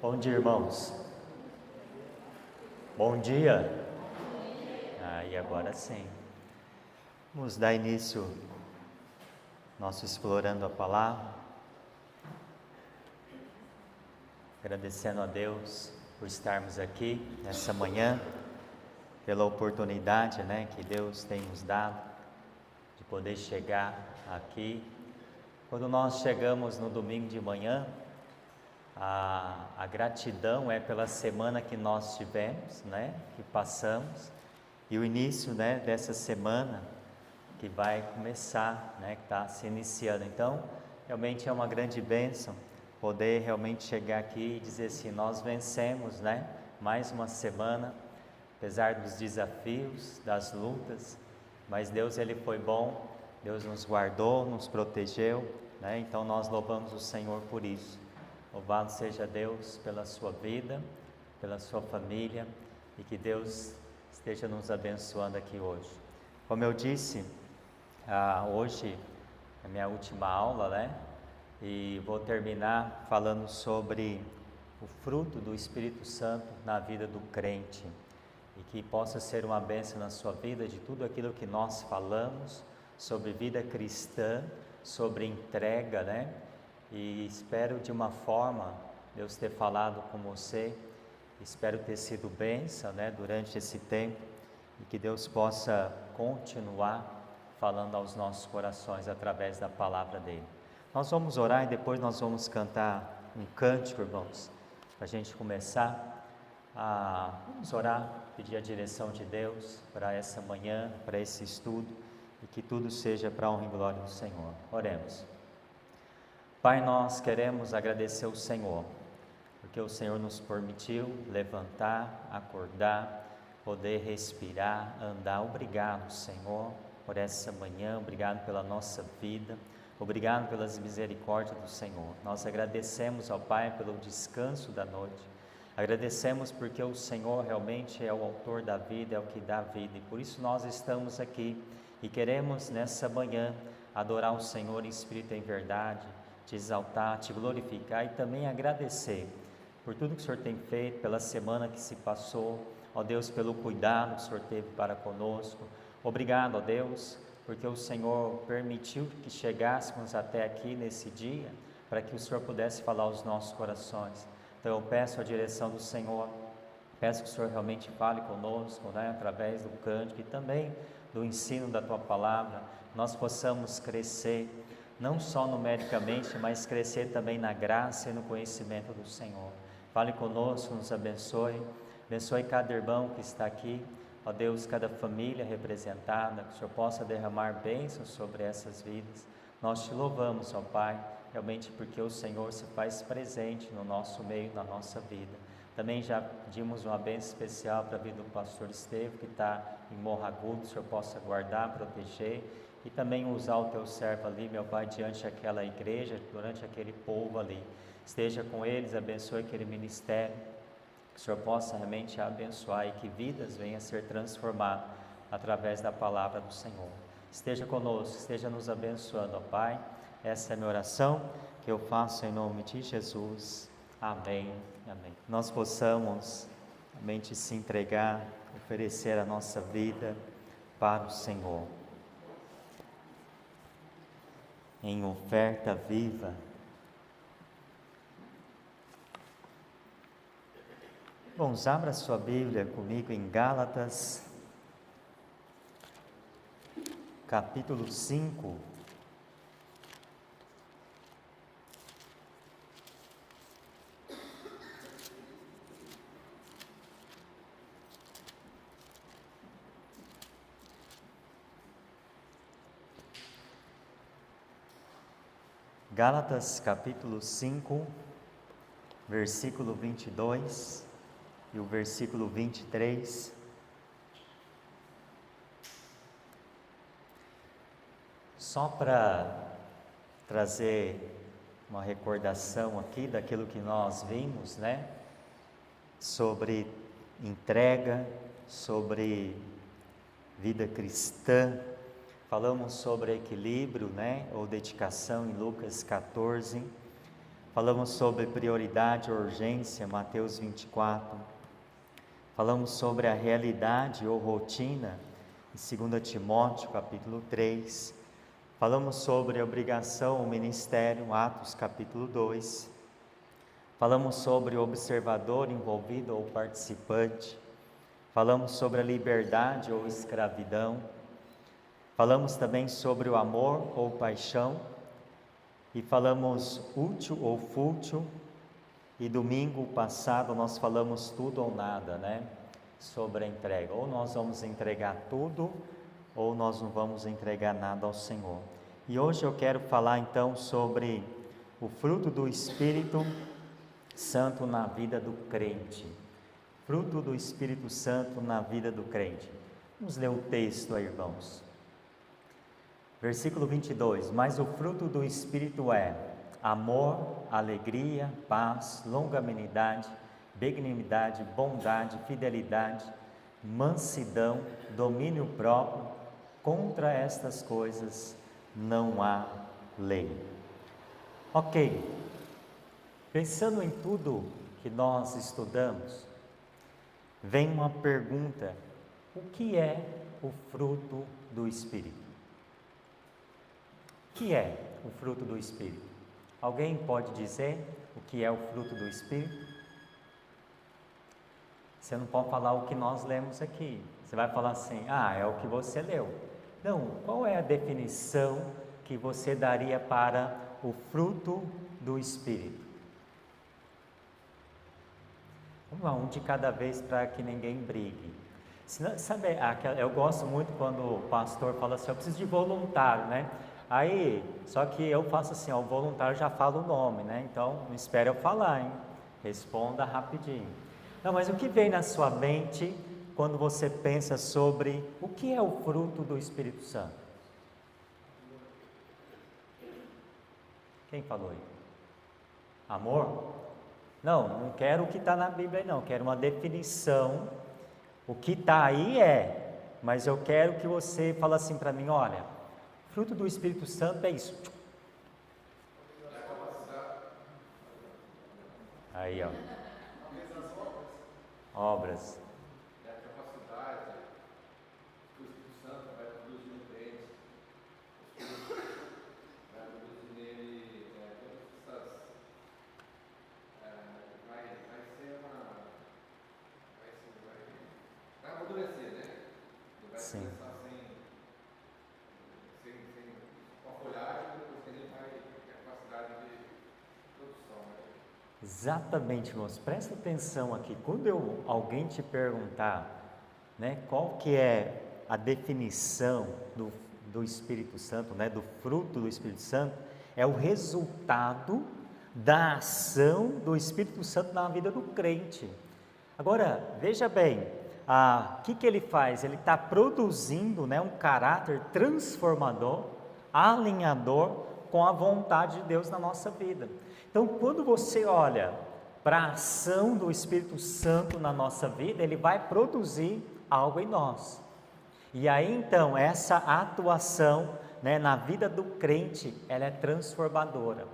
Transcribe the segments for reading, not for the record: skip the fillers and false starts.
Bom dia, irmãos. Bom dia. E agora sim. Vamos dar início nosso explorando a palavra, agradecendo a Deus por estarmos aqui nessa manhã, pela oportunidade, que Deus tem nos dado de poder chegar aqui. Quando nós chegamos no domingo de manhã, a gratidão é pela semana que nós tivemos, que passamos, e o início, dessa semana que vai começar, que está se iniciando. Então, realmente é uma grande bênção poder realmente chegar aqui e dizer assim, nós vencemos, mais uma semana, apesar dos desafios, das lutas, mas Deus, Ele foi bom, Deus nos guardou, nos protegeu, então nós louvamos o Senhor por isso. Louvado seja Deus pela sua vida, pela sua família, e que Deus esteja nos abençoando aqui hoje. Como eu disse, hoje é a minha última aula, e vou terminar falando sobre o fruto do Espírito Santo na vida do crente, e que possa ser uma bênção na sua vida de tudo aquilo que nós falamos sobre vida cristã, sobre entrega, e espero de uma forma Deus ter falado com você, espero ter sido bênção, durante esse tempo, e que Deus possa continuar falando aos nossos corações através da palavra dele. Nós vamos orar e depois nós vamos cantar um cântico, irmãos, para a gente começar. Vamos orar, pedir a direção de Deus para essa manhã, para esse estudo, e que tudo seja para a honra e glória do Senhor. Oremos. Pai, nós queremos agradecer ao Senhor, porque o Senhor nos permitiu levantar, acordar, poder respirar, andar. Obrigado, Senhor, por essa manhã, obrigado pela nossa vida, obrigado pelas misericórdias do Senhor. Nós agradecemos ao Pai pelo descanso da noite, agradecemos porque o Senhor realmente é o autor da vida, é o que dá vida, e por isso nós estamos aqui e queremos nessa manhã adorar o Senhor em espírito e em verdade, te exaltar, te glorificar e também agradecer por tudo que o Senhor tem feito, pela semana que se passou, ó Deus, pelo cuidado que o Senhor teve para conosco. Obrigado, ó Deus, porque o Senhor permitiu que chegássemos até aqui nesse dia, para que o Senhor pudesse falar aos nossos corações. Então eu peço a direção do Senhor, peço que o Senhor realmente fale conosco, através do cântico e também do ensino da Tua Palavra, nós possamos crescer, não só numericamente, mas crescer também na graça e no conhecimento do Senhor. Fale conosco, nos abençoe cada irmão que está aqui, ó Deus, cada família representada, que o Senhor possa derramar bênçãos sobre essas vidas. Nós te louvamos, ó Pai, realmente porque o Senhor se faz presente no nosso meio, na nossa vida. Também já pedimos uma bênção especial para a vida do pastor Estevão, que está em Morro Agudo, que o Senhor possa guardar, proteger, e também usar o teu servo ali, meu Pai, diante daquela igreja, durante aquele povo ali. Esteja com eles, abençoe aquele ministério, que o Senhor possa realmente abençoar e que vidas venham a ser transformadas através da palavra do Senhor. Esteja conosco, esteja nos abençoando, ó Pai. Essa é a minha oração, que eu faço em nome de Jesus. Amém. Amém. Nós possamos realmente se entregar, oferecer a nossa vida para o Senhor, em oferta viva. Vamos, abra sua Bíblia comigo em Gálatas, capítulo 5. Gálatas capítulo 5, versículo 22 e o versículo 23. Só para trazer uma recordação aqui daquilo que nós vimos, sobre entrega, sobre vida cristã. Falamos sobre equilíbrio, ou dedicação em Lucas 14. falamos sobre prioridade e urgência, Mateus 24, falamos sobre a realidade ou rotina, em 2 Timóteo, capítulo 3, falamos sobre a obrigação, o ministério, Atos, capítulo 2, falamos sobre o observador envolvido ou participante, falamos sobre a liberdade ou escravidão, falamos também sobre o amor ou paixão, e falamos útil ou fútil, e domingo passado nós falamos tudo ou nada, né? Sobre a entrega, ou nós vamos entregar tudo, ou nós não vamos entregar nada ao Senhor. E hoje eu quero falar então sobre o fruto do Espírito Santo na vida do crente. Fruto do Espírito Santo na vida do crente. Vamos ler o texto aí, irmãos. Versículo 22, mas o fruto do Espírito é amor, alegria, paz, longanimidade, benignidade, bondade, fidelidade, mansidão, domínio próprio. Contra estas coisas não há lei. Ok, pensando em tudo que nós estudamos, vem uma pergunta: o que é o fruto do Espírito? O que é o fruto do Espírito? Alguém pode dizer o que é o fruto do Espírito? Você não pode falar o que nós lemos aqui. Você vai falar assim: é o que você leu. Não, qual é a definição que você daria para o fruto do Espírito? Vamos lá, um de cada vez para que ninguém brigue. Sabe, eu gosto muito quando o pastor fala assim: eu preciso de voluntário, né? Aí, só que eu faço assim, o voluntário já fala o nome, né? Então, não espere eu falar, hein? Responda rapidinho. Não, mas o que vem na sua mente quando você pensa sobre o que é o fruto do Espírito Santo? Quem falou aí? Amor? Não quero o que está na Bíblia não, quero uma definição. O que está aí mas eu quero que você fale assim para mim: olha, fruto do Espírito Santo é isso. Aí, ó. Obras. É a capacidade que o Espírito Santo vai produzir no crente. O Espírito vai produzir nele todas essas. Vai amadurecer, né? Ele vai Sim. começar com a folhagem, depois ele vai ter a capacidade de produção. Né? Exatamente, irmãos, presta atenção aqui. Quando alguém te perguntar, né, qual que é a definição do Espírito Santo, né, do fruto do Espírito Santo, é o resultado da ação do Espírito Santo na vida do crente. Agora, veja bem, o que ele faz? Ele está produzindo, né, um caráter transformador, alinhador com a vontade de Deus na nossa vida. Então, quando você olha para a ação do Espírito Santo na nossa vida, ele vai produzir algo em nós. E aí, então, essa atuação, né, na vida do crente, ela é transformadora.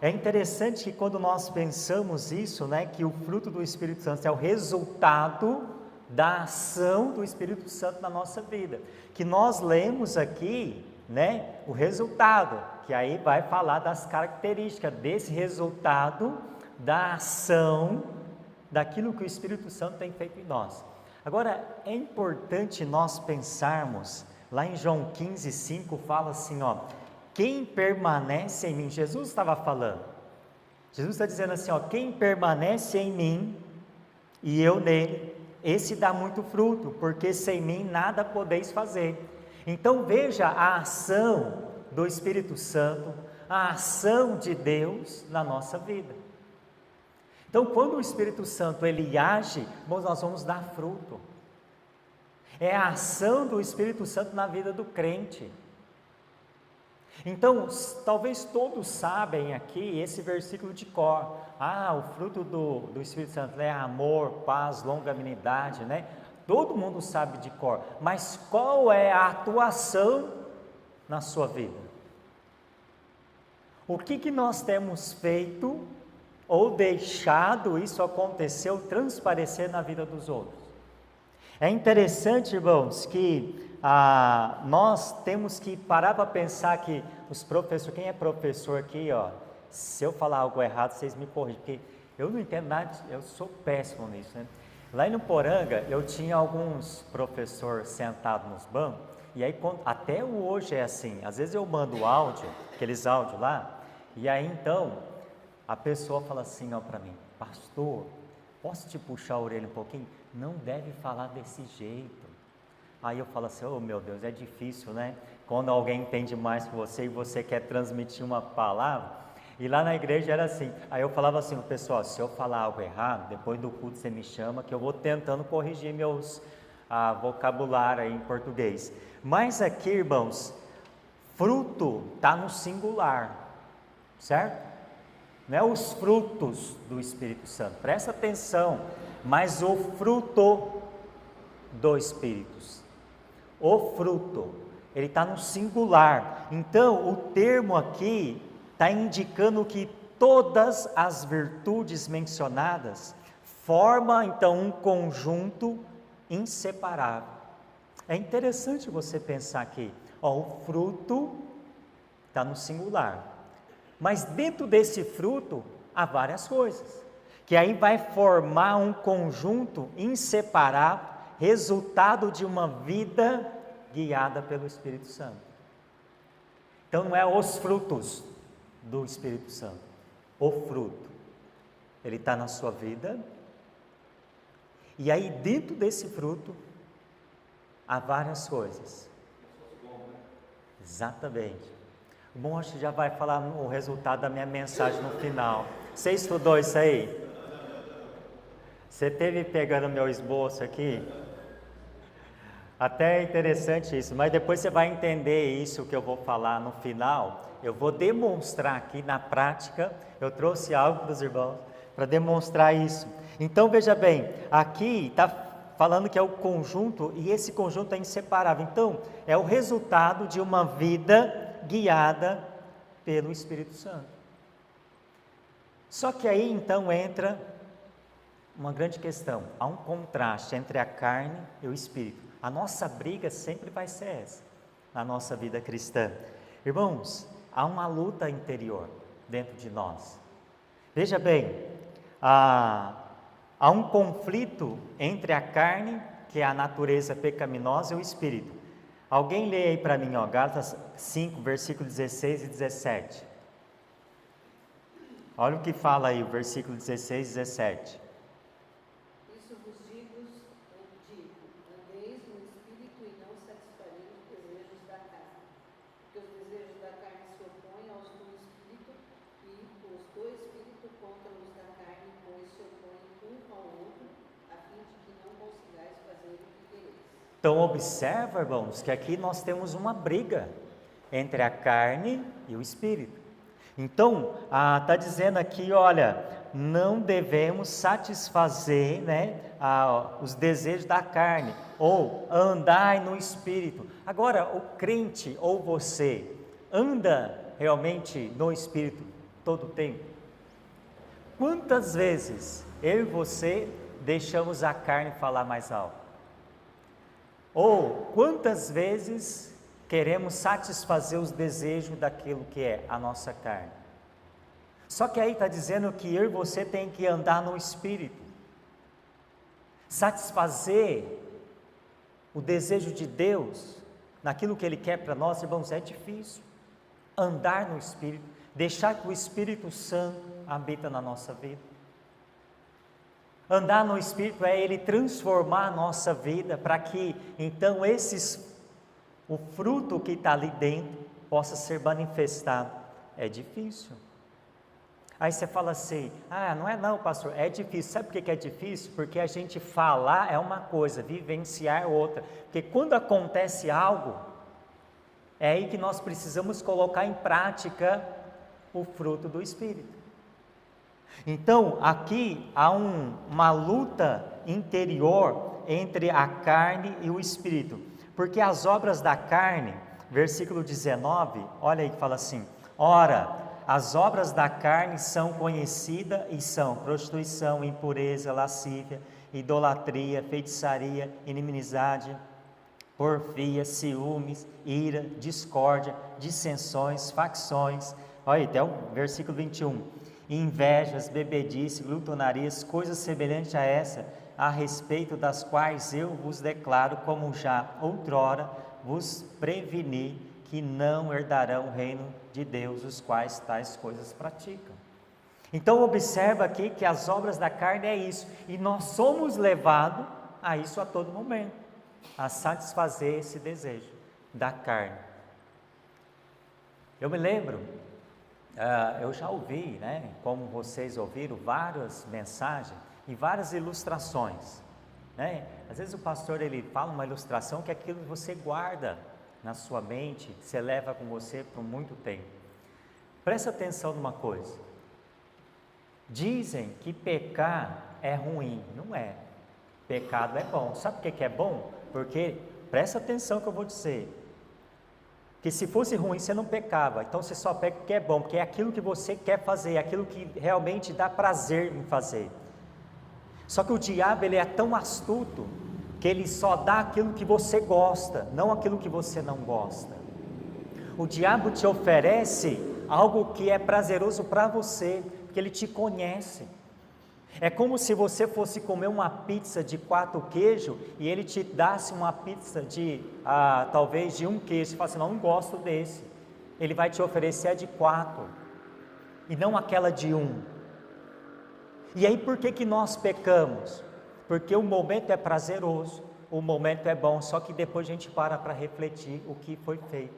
É interessante que quando nós pensamos isso, né, que o fruto do Espírito Santo é o resultado da ação do Espírito Santo na nossa vida, que nós lemos aqui, né, o resultado, que aí vai falar das características desse resultado da ação daquilo que o Espírito Santo tem feito em nós. Agora, é importante nós pensarmos, lá em João 15:5 fala assim, ó: quem permanece em mim, Jesus estava falando, Jesus está dizendo assim, ó: quem permanece em mim e eu nele, esse dá muito fruto, porque sem mim nada podeis fazer. Então veja a ação do Espírito Santo, a ação de Deus na nossa vida. Então quando o Espírito Santo ele age, nós vamos dar fruto. É a ação do Espírito Santo na vida do crente. Então, talvez todos sabem aqui esse versículo de cor. O fruto do Espírito Santo é amor, paz, longanimidade, né? Todo mundo sabe de cor. Mas qual é a atuação na sua vida? O que nós temos feito ou deixado isso acontecer ou transparecer na vida dos outros? É interessante, irmãos, que nós temos que parar para pensar que os professores, quem é professor aqui, ó, se eu falar algo errado, vocês me corrigem, porque eu não entendo nada, eu sou péssimo nisso, né? Lá em Poranga, eu tinha alguns professores sentados nos bancos, e aí até hoje é assim, às vezes eu mando áudio, aqueles áudios lá, e aí então, a pessoa fala assim, ó, para mim, pastor, posso te puxar a orelha um pouquinho? Não deve falar desse jeito. Aí eu falo assim, oh meu Deus, é difícil, né? Quando alguém entende mais que você e você quer transmitir uma palavra. E lá na igreja era assim, aí eu falava assim, pessoal, se eu falar algo errado, depois do culto você me chama, que eu vou tentando corrigir meus vocabulário aí em português. Mas aqui, irmãos, fruto está no singular, certo? Não é os frutos do Espírito Santo, presta atenção, mas o fruto do Espírito, o fruto, ele está no singular. Então, o termo aqui está indicando que todas as virtudes mencionadas formam, então, um conjunto inseparável. É interessante você pensar aqui, ó, o fruto está no singular, mas dentro desse fruto há várias coisas, que aí vai formar um conjunto inseparável, resultado de uma vida guiada pelo Espírito Santo. Então não é os frutos do Espírito Santo, o fruto, ele está na sua vida, e aí dentro desse fruto, há várias coisas. Exatamente. O bom, acho que já vai falar o resultado da minha mensagem no final. Você estudou isso aí? Você teve pegando meu esboço aqui? Até é interessante isso, mas depois você vai entender isso que eu vou falar no final. Eu vou demonstrar aqui na prática, eu trouxe algo para os irmãos para demonstrar isso. Então veja bem, aqui está falando que é o conjunto, e esse conjunto é inseparável. Então, é o resultado de uma vida guiada pelo Espírito Santo. Só que aí então entra uma grande questão, há um contraste entre a carne e o Espírito. A nossa briga sempre vai ser essa, na nossa vida cristã. Irmãos, há uma luta interior dentro de nós. Veja bem, há um conflito entre a carne, que é a natureza pecaminosa, e o Espírito. Alguém lê aí para mim, ó, Gálatas 5, versículo 16 e 17. Olha o que fala aí, o versículo 16 e 17. Isso vos digo, andeis no Espírito e não satisfareis os desejos da carne. Porque os desejos da carne se opõem aos do Espírito, e os do Espírito contra os da carne, pois se opõem um ao outro, a fim de que não consigais fazer o que quereis. Então observa, irmãos, que aqui nós temos uma briga entre a carne e o Espírito. Então, está dizendo aqui, olha, não devemos satisfazer, né, os desejos da carne, ou andar no Espírito. Agora, o crente ou você anda realmente no Espírito todo o tempo? Quantas vezes eu e você deixamos a carne falar mais alto? Ou quantas vezes queremos satisfazer os desejos daquilo que é a nossa carne? Só que aí está dizendo que eu e você tem que andar no Espírito. Satisfazer o desejo de Deus, naquilo que Ele quer para nós, irmãos, é difícil. Andar no Espírito, deixar que o Espírito Santo habita na nossa vida. Andar no Espírito é Ele transformar a nossa vida, para que então o fruto que está ali dentro possa ser manifestado. É difícil. Aí você fala assim, não é não, pastor, é difícil. Sabe por que é difícil? Porque a gente falar é uma coisa, vivenciar é outra. Porque quando acontece algo, é aí que nós precisamos colocar em prática o fruto do Espírito. Então, aqui há uma luta interior entre a carne e o Espírito. Porque as obras da carne, versículo 19, olha aí que fala assim, ora, as obras da carne são conhecidas e são prostituição, impureza, lascívia, idolatria, feitiçaria, inimizade, porfia, ciúmes, ira, discórdia, dissensões, facções. Olha, até o versículo 21. Invejas, bebedice, glutonarias, coisas semelhantes a essa, a respeito das quais eu vos declaro, como já outrora vos preveni, que não herdarão o reino de Deus, os quais tais coisas praticam. Então observa aqui que as obras da carne é isso, e nós somos levados a isso a todo momento, a satisfazer esse desejo da carne. Eu me lembro, eu já ouvi, né, como vocês ouviram, várias mensagens e várias ilustrações, né? Às vezes o pastor ele fala uma ilustração que é aquilo que você guarda na sua mente, você leva com você por muito tempo. Presta atenção numa coisa, dizem que pecar é ruim, não é, pecado é bom. Sabe por que é bom? Porque, presta atenção que eu vou dizer, que se fosse ruim você não pecava, então você só peca porque é bom, porque é aquilo que você quer fazer, é aquilo que realmente dá prazer em fazer. Só que o diabo ele é tão astuto, que ele só dá aquilo que você gosta, não aquilo que você não gosta. O diabo te oferece algo que é prazeroso para você, porque ele te conhece. É como se você fosse comer uma pizza de 4 queijos e ele te desse uma pizza de talvez de 1 queijo. Você fala assim, não gosto desse. Ele vai te oferecer a de 4 e não aquela de 1. E aí por que nós pecamos? Porque o momento é prazeroso, o momento é bom, só que depois a gente para refletir o que foi feito.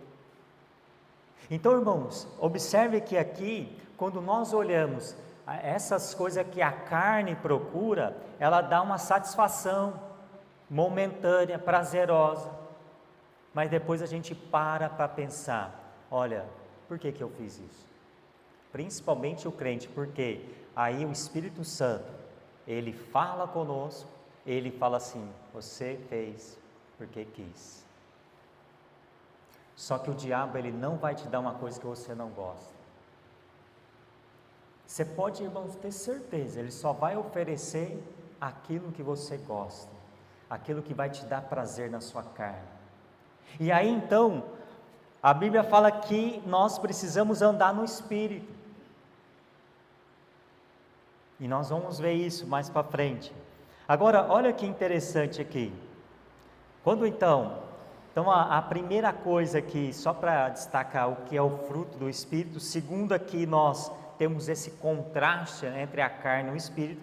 Então, irmãos, observe que aqui, quando nós olhamos essas coisas que a carne procura, ela dá uma satisfação momentânea, prazerosa, mas depois a gente para pensar, olha, por que eu fiz isso? Principalmente o crente, porque aí o Espírito Santo, ele fala conosco, ele fala assim, você fez porque quis. Só que o diabo, ele não vai te dar uma coisa que você não gosta. Você pode, irmãos, ter certeza, ele só vai oferecer aquilo que você gosta, aquilo que vai te dar prazer na sua carne. E aí então, a Bíblia fala que nós precisamos andar no Espírito. E nós vamos ver isso mais para frente. Agora, olha que interessante aqui. Quando então a primeira coisa aqui, só para destacar o que é o fruto do Espírito, segundo aqui nós temos esse contraste entre a carne e o Espírito.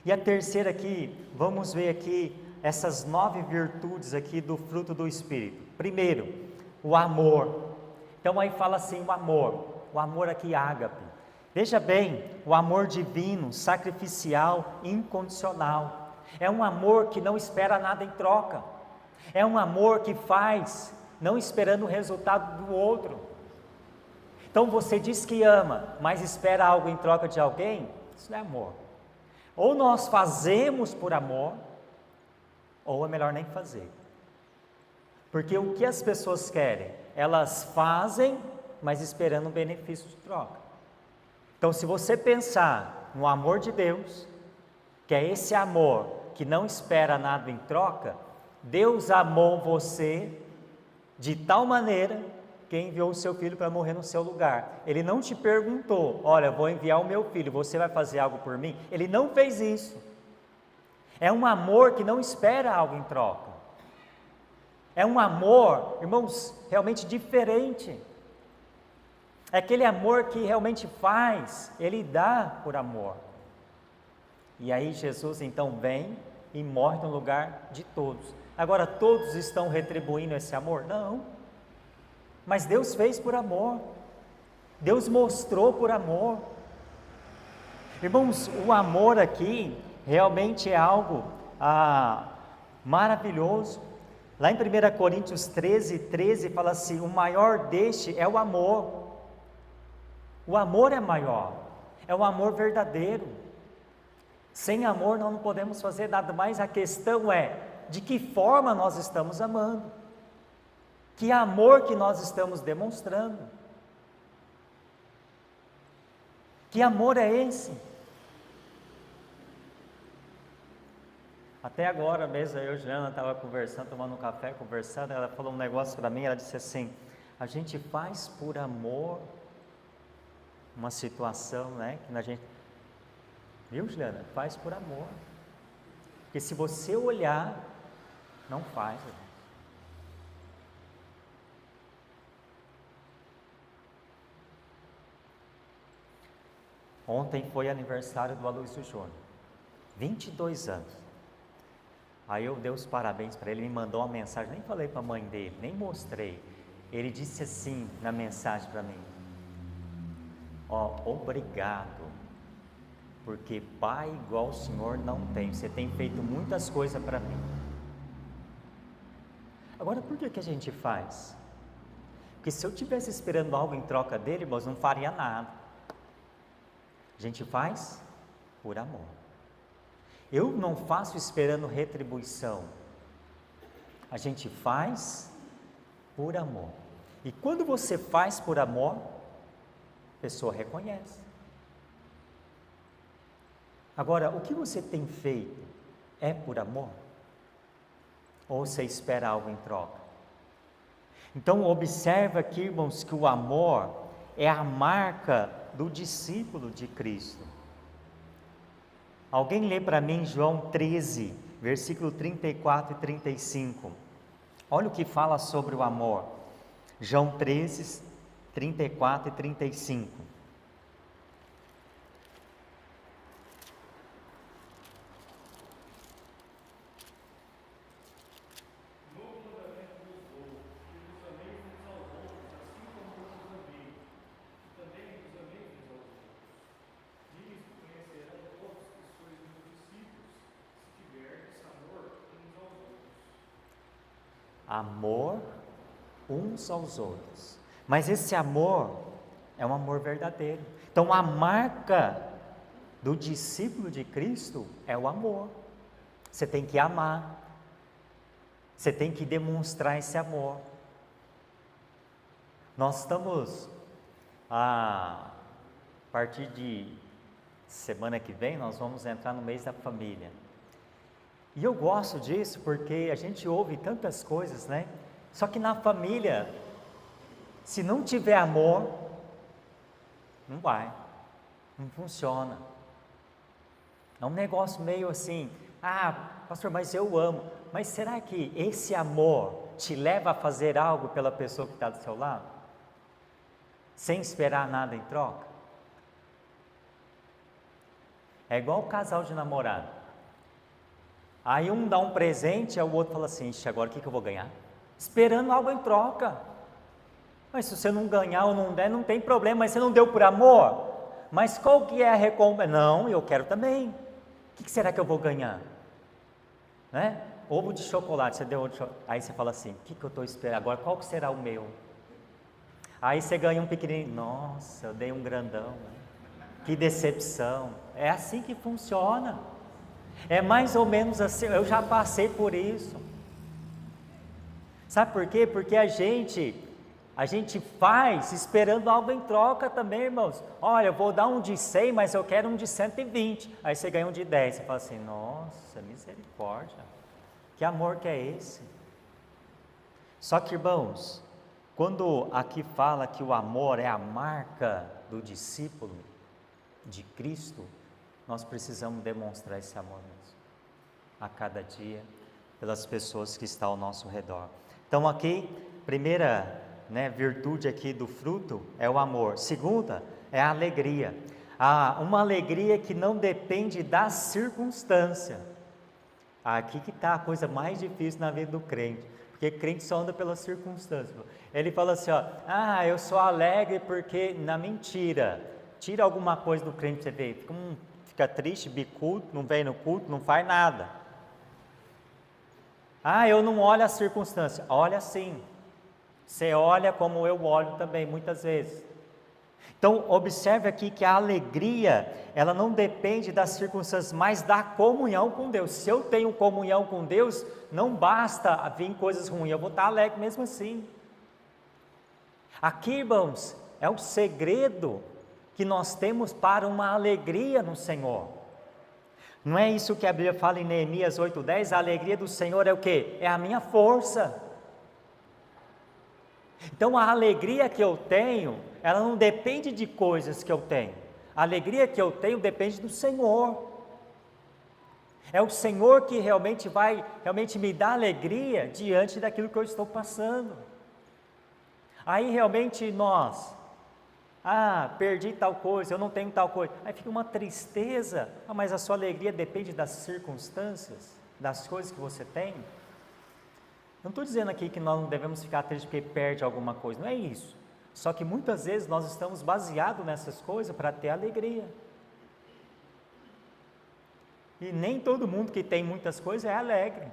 E a terceira aqui, vamos ver aqui essas 9 virtudes aqui do fruto do Espírito. Primeiro, o amor. Então aí fala assim, o amor aqui ágape. Veja bem, o amor divino, sacrificial, incondicional. É um amor que não espera nada em troca. É um amor que faz, não esperando o resultado do outro. Então você diz que ama, mas espera algo em troca de alguém? Isso não é amor. Ou nós fazemos por amor, ou é melhor nem fazer. Porque o que as pessoas querem? Elas fazem, mas esperando um benefício de troca. Então, se você pensar no amor de Deus, que é esse amor que não espera nada em troca, Deus amou você de tal maneira que enviou o seu filho para morrer no seu lugar. Ele não te perguntou, olha, vou enviar o meu filho, você vai fazer algo por mim? Ele não fez isso. É um amor que não espera algo em troca. É um amor, irmãos, realmente diferente. É aquele amor que realmente faz, ele dá por amor. E aí Jesus então vem e morre no lugar de todos. Agora, todos estão retribuindo esse amor? Não. Mas Deus fez por amor. Deus mostrou por amor. Irmãos, o amor aqui realmente é algo maravilhoso. Lá em 1 Coríntios 13 fala assim, o maior deste é o amor. O amor é maior, é um amor verdadeiro. Sem amor nós não podemos fazer nada, mas a questão é, de que forma nós estamos amando? Que amor que nós estamos demonstrando? Que amor é esse? Até agora mesmo, eu e a Juliana estava conversando, tomando um café, conversando, ela falou um negócio para mim, ela disse assim, a gente faz por amor uma situação, né, que a gente, viu, Juliana? Faz por amor, porque se você olhar, não faz, né? Ontem foi aniversário do Aloysio Júnior, 22 anos. Aí eu dei os parabéns para ele, me mandou uma mensagem, nem falei para a mãe dele, nem mostrei. Ele disse assim na mensagem para mim, ó, obrigado, porque pai igual o senhor não tem, você tem feito muitas coisas para mim. Agora, por que a gente faz? Porque se eu estivesse esperando algo em troca dele, irmãos, não faria nada. A gente faz por amor. Eu não faço esperando retribuição. A gente faz por amor. E quando você faz por amor, a pessoa reconhece. Agora, o que você tem feito é por amor? Ou você espera algo em troca? Então, observa aqui, irmãos, que o amor é a marca do discípulo de Cristo. Alguém lê para mim João 13, versículo 34 e 35. Olha o que fala sobre o amor. João 13, 34 e 35. Amor uns aos outros. Mas esse amor é um amor verdadeiro. Então a marca do discípulo de Cristo é o amor. Você tem que amar. Você tem que demonstrar esse amor. Nós estamos a partir de semana que vem nós vamos entrar no mês da família. E eu gosto disso porque a gente ouve tantas coisas, né? Só que na família, se não tiver amor, não vai, não funciona. É um negócio meio assim, pastor, mas eu amo. Mas será que esse amor te leva a fazer algo pela pessoa que está do seu lado? Sem esperar nada em troca? É igual o casal de namorado. Aí um dá um presente, aí o outro fala assim, agora o que eu vou ganhar? Esperando algo em troca. Mas se você não ganhar ou não der, não tem problema, mas você não deu por amor? Mas qual que é a recompensa? Não, eu quero também. O que será que eu vou ganhar? Né? Ovo de chocolate, você deu ovo de chocolate. Aí você fala assim, o que eu estou esperando? Agora qual que será o meu? Aí você ganha um pequenininho, nossa, eu dei um grandão. Que decepção. É assim que funciona. É mais ou menos assim, eu já passei por isso. Sabe por quê? Porque a gente faz esperando algo em troca também, irmãos. Olha, eu vou dar um de 100, mas eu quero um de 120. Aí você ganha um de 10, você fala assim, nossa, misericórdia. Que amor que é esse? Só que, irmãos, quando aqui fala que o amor é a marca do discípulo de Cristo, nós precisamos demonstrar esse amor mesmo, a cada dia, pelas pessoas que estão ao nosso redor. Então aqui, primeira virtude aqui do fruto é o amor. Segunda é a alegria. Uma alegria que não depende da circunstância. Aqui que está a coisa mais difícil na vida do crente, porque crente só anda pelas circunstâncias. Ele fala assim, eu sou alegre porque, na mentira, tira alguma coisa do crente, você vê, fica triste, bicudo, não vem no culto, não faz nada. Eu não olho as circunstâncias. Olha sim. Você olha como eu olho também, muitas vezes. Então, observe aqui que a alegria, ela não depende das circunstâncias, mas da comunhão com Deus. Se eu tenho comunhão com Deus, não basta vir coisas ruins, eu vou estar alegre mesmo assim. Aqui, irmãos, é o segredo que nós temos para uma alegria no Senhor. Não é isso que a Bíblia fala em Neemias 8:10? A alegria do Senhor é o quê? É a minha força. Então a alegria que eu tenho, ela não depende de coisas que eu tenho. A alegria que eu tenho depende do Senhor. É o Senhor que realmente me dá alegria diante daquilo que eu estou passando. Aí realmente nós, perdi tal coisa, eu não tenho tal coisa. Aí fica uma tristeza, mas a sua alegria depende das circunstâncias, das coisas que você tem. Não estou dizendo aqui que nós não devemos ficar tristes porque perde alguma coisa, não é isso. Só que muitas vezes nós estamos baseados nessas coisas para ter alegria. E nem todo mundo que tem muitas coisas é alegre.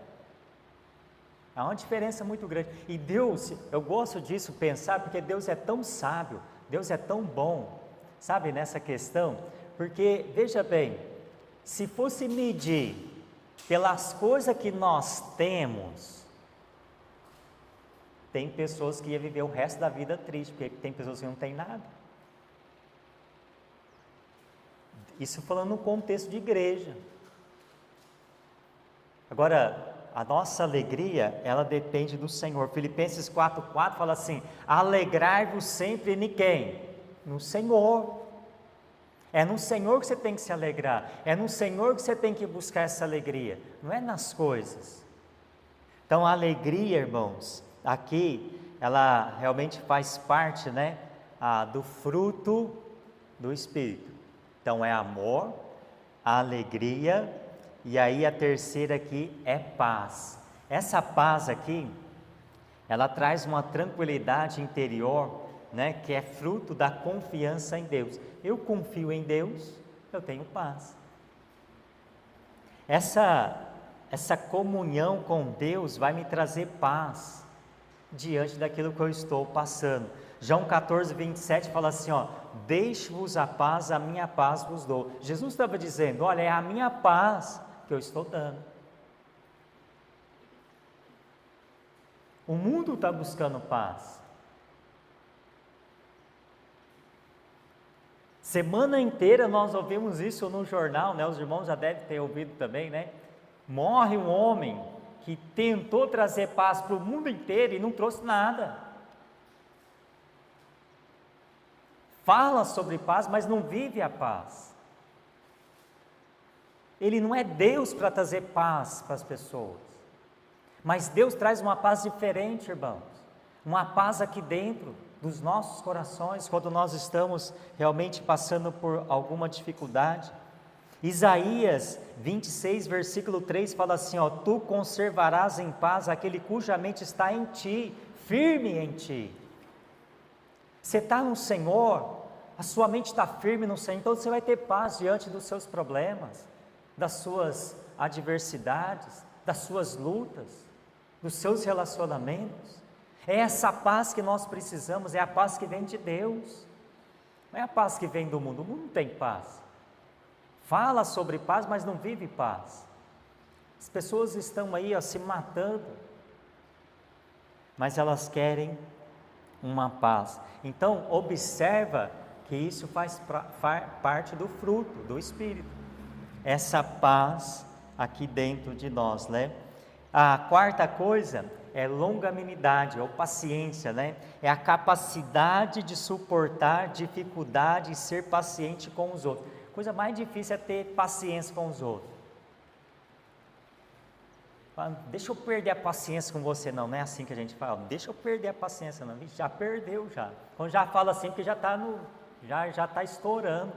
Há uma diferença muito grande. E Deus, eu gosto disso, pensar, porque Deus é tão sábio, Deus é tão bom, sabe, nessa questão. Porque, veja bem, se fosse medir pelas coisas que nós temos, tem pessoas que iam viver o resto da vida triste, porque tem pessoas que não têm nada. Isso falando no contexto de igreja. Agora, a nossa alegria, ela depende do Senhor. Filipenses 4:4 fala assim: alegrai-vos sempre em quem? No Senhor. É no Senhor que você tem que se alegrar. É no Senhor que você tem que buscar essa alegria. Não é nas coisas. Então a alegria, irmãos, aqui, ela realmente faz parte, né, do fruto do Espírito. Então é amor, alegria, e aí a terceira aqui é paz. Essa paz aqui, ela traz uma tranquilidade interior, né, que é fruto da confiança em Deus. Eu confio em Deus, eu tenho paz. Essa comunhão com Deus vai me trazer paz diante daquilo que eu estou passando. João 14:27 fala assim, deixe-vos a paz, a minha paz vos dou. Jesus estava dizendo, olha, é a minha paz que eu estou dando. O mundo está buscando paz. Semana inteira nós ouvimos isso no jornal, né? Os irmãos já devem ter ouvido também, né? Morre um homem que tentou trazer paz para o mundo inteiro e não trouxe nada. Fala sobre paz, mas não vive a paz. Ele não é Deus para trazer paz para as pessoas. Mas Deus traz uma paz diferente, irmãos. Uma paz aqui dentro dos nossos corações, quando nós estamos realmente passando por alguma dificuldade. Isaías 26, versículo 3 fala assim, tu conservarás em paz aquele cuja mente está em ti, firme em ti. Você está no Senhor, a sua mente está firme no Senhor, então você vai ter paz diante dos seus problemas, das suas adversidades, das suas lutas, dos seus relacionamentos. É essa paz que nós precisamos, é a paz que vem de Deus, não é a paz que vem do mundo. O mundo não tem paz. Fala sobre paz, mas não vive paz. As pessoas estão aí se matando, mas elas querem uma paz. Então observa que isso faz parte do fruto do Espírito, essa paz aqui dentro de nós, né? A quarta coisa é longanimidade ou paciência, né? É a capacidade de suportar dificuldade e ser paciente com os outros. A coisa mais difícil é ter paciência com os outros. Deixa eu perder a paciência com você, não é assim que a gente fala, deixa eu perder a paciência, não, já perdeu já. Quando já fala assim, porque já está estourando.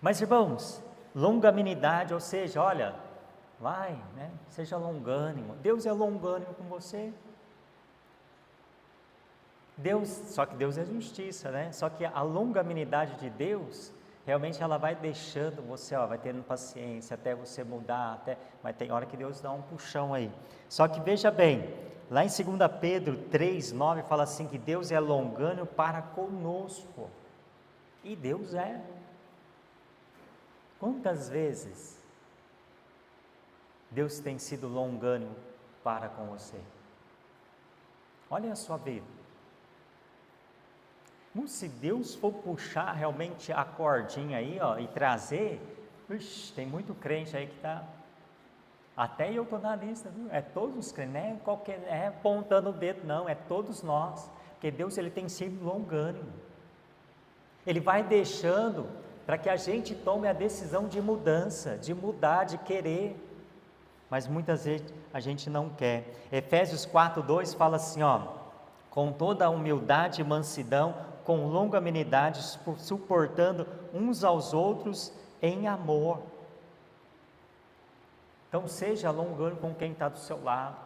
Mas irmãos, longanimidade, ou seja, olha, vai, né? Seja longânimo. Deus é longânimo com você. Só que Deus é justiça, né? Só que a longanimidade de Deus, realmente ela vai deixando você, vai tendo paciência até você mudar, mas tem hora que Deus dá um puxão aí. Só que veja bem, lá em 2 Pedro 3:9 fala assim que Deus é longânimo para conosco. E Deus é. Quantas vezes Deus tem sido longânimo para com você? Olha a sua vida. Se Deus for puxar realmente a cordinha aí, ó, e trazer, tem muito crente aí que está, até eu estou na lista, viu? É todos os crentes, não é qualquer, é apontando o dedo, não, é todos nós, porque Deus, ele tem sido longânimo, Ele vai deixando para que a gente tome a decisão de mudança, de mudar, de querer, mas muitas vezes a gente não quer. Efésios 4:2 fala assim, ó, com toda a humildade e mansidão, com longanimidade, suportando uns aos outros em amor. Então seja longânimo com quem está do seu lado,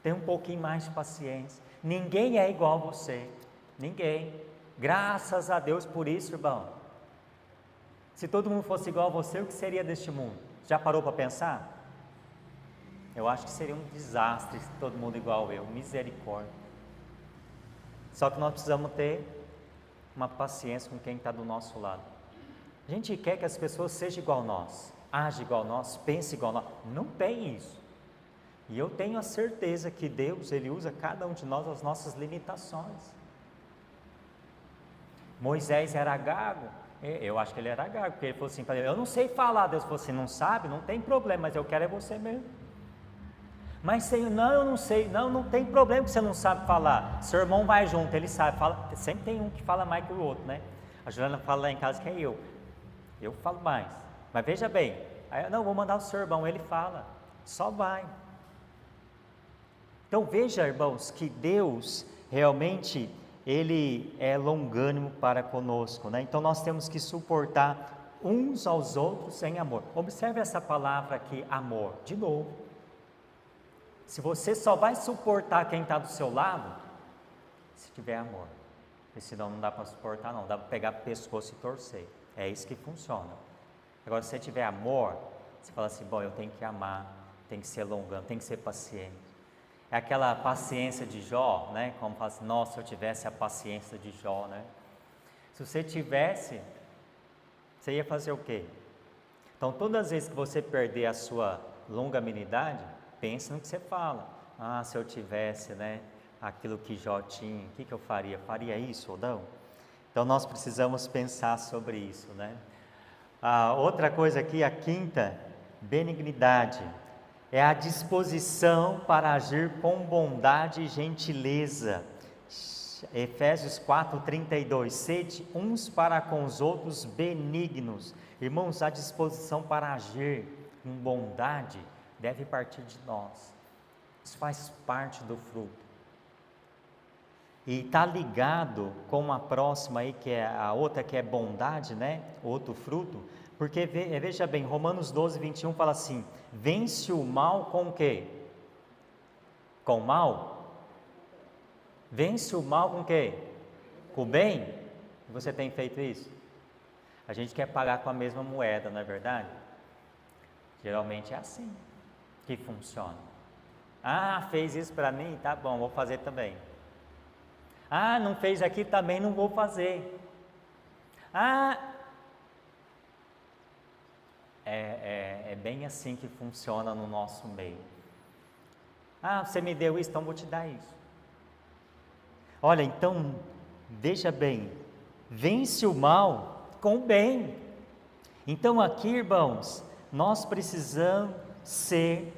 tenha um pouquinho mais de paciência. Ninguém é igual a você, ninguém. Graças a Deus por isso, irmão. Se todo mundo fosse igual a você, o que seria deste mundo? Já parou para pensar? Eu acho que seria um desastre se todo mundo igual eu, misericórdia. Só que nós precisamos ter uma paciência com quem está do nosso lado. A gente quer que as pessoas sejam igual a nós, agem igual a nós, pensem igual a nós. Não tem isso. E eu tenho a certeza que Deus, Ele usa cada um de nós as nossas limitações. Moisés era gago, eu acho que ele era gago, porque ele falou assim para ele, eu não sei falar. Deus falou assim, não sabe? Não tem problema, mas eu quero é você mesmo. Mas Senhor, não, eu não sei, não tem problema que você não sabe falar, seu irmão vai junto, ele sabe, fala, sempre tem um que fala mais que o outro, né? A Juliana fala lá em casa que é eu falo mais, mas veja bem, aí eu, não, vou mandar o seu irmão, ele fala, só vai. Então veja, irmãos, que Deus realmente, Ele é longânimo para conosco, né? Então nós temos que suportar uns aos outros em amor. Observe essa palavra aqui, amor, de novo. Se você só vai suportar quem está do seu lado, se tiver amor, porque senão não dá para suportar não, dá para pegar o pescoço e torcer, é isso que funciona. Agora se você tiver amor, você fala assim, bom, eu tenho que amar, tem que ser longânimo, tem que ser paciente. É aquela paciência de Jó, né? Como fala assim, nossa, se eu tivesse a paciência de Jó, né? Se você tivesse, você ia fazer o quê? Então todas as vezes que você perder a sua longanimidade, pense no que você fala. Ah, se eu tivesse, né, aquilo que Jó tinha, o que eu faria? Faria isso ou não? Então nós precisamos pensar sobre isso, né? Outra coisa aqui, a quinta, benignidade, é a disposição para agir com bondade e gentileza. Efésios 4:32, sede uns para com os outros benignos. Irmãos, a disposição para agir com bondade deve partir de nós, isso faz parte do fruto, e está ligado com a próxima aí, que é a outra, que é bondade, né, outro fruto, porque veja bem, Romanos 12:21 fala assim, vence o mal com o quê? Com o mal? Vence o mal com o quê? Com o bem? Você tem feito isso? A gente quer pagar com a mesma moeda, não é verdade? Geralmente é assim que funciona. Ah, fez isso para mim? Tá bom, vou fazer também. Ah, não fez aqui também, não vou fazer. Ah, é bem assim que funciona no nosso meio. Ah, você me deu isso, então vou te dar isso. Olha, então, veja bem, vence o mal com o bem. Então aqui, irmãos, nós precisamos ser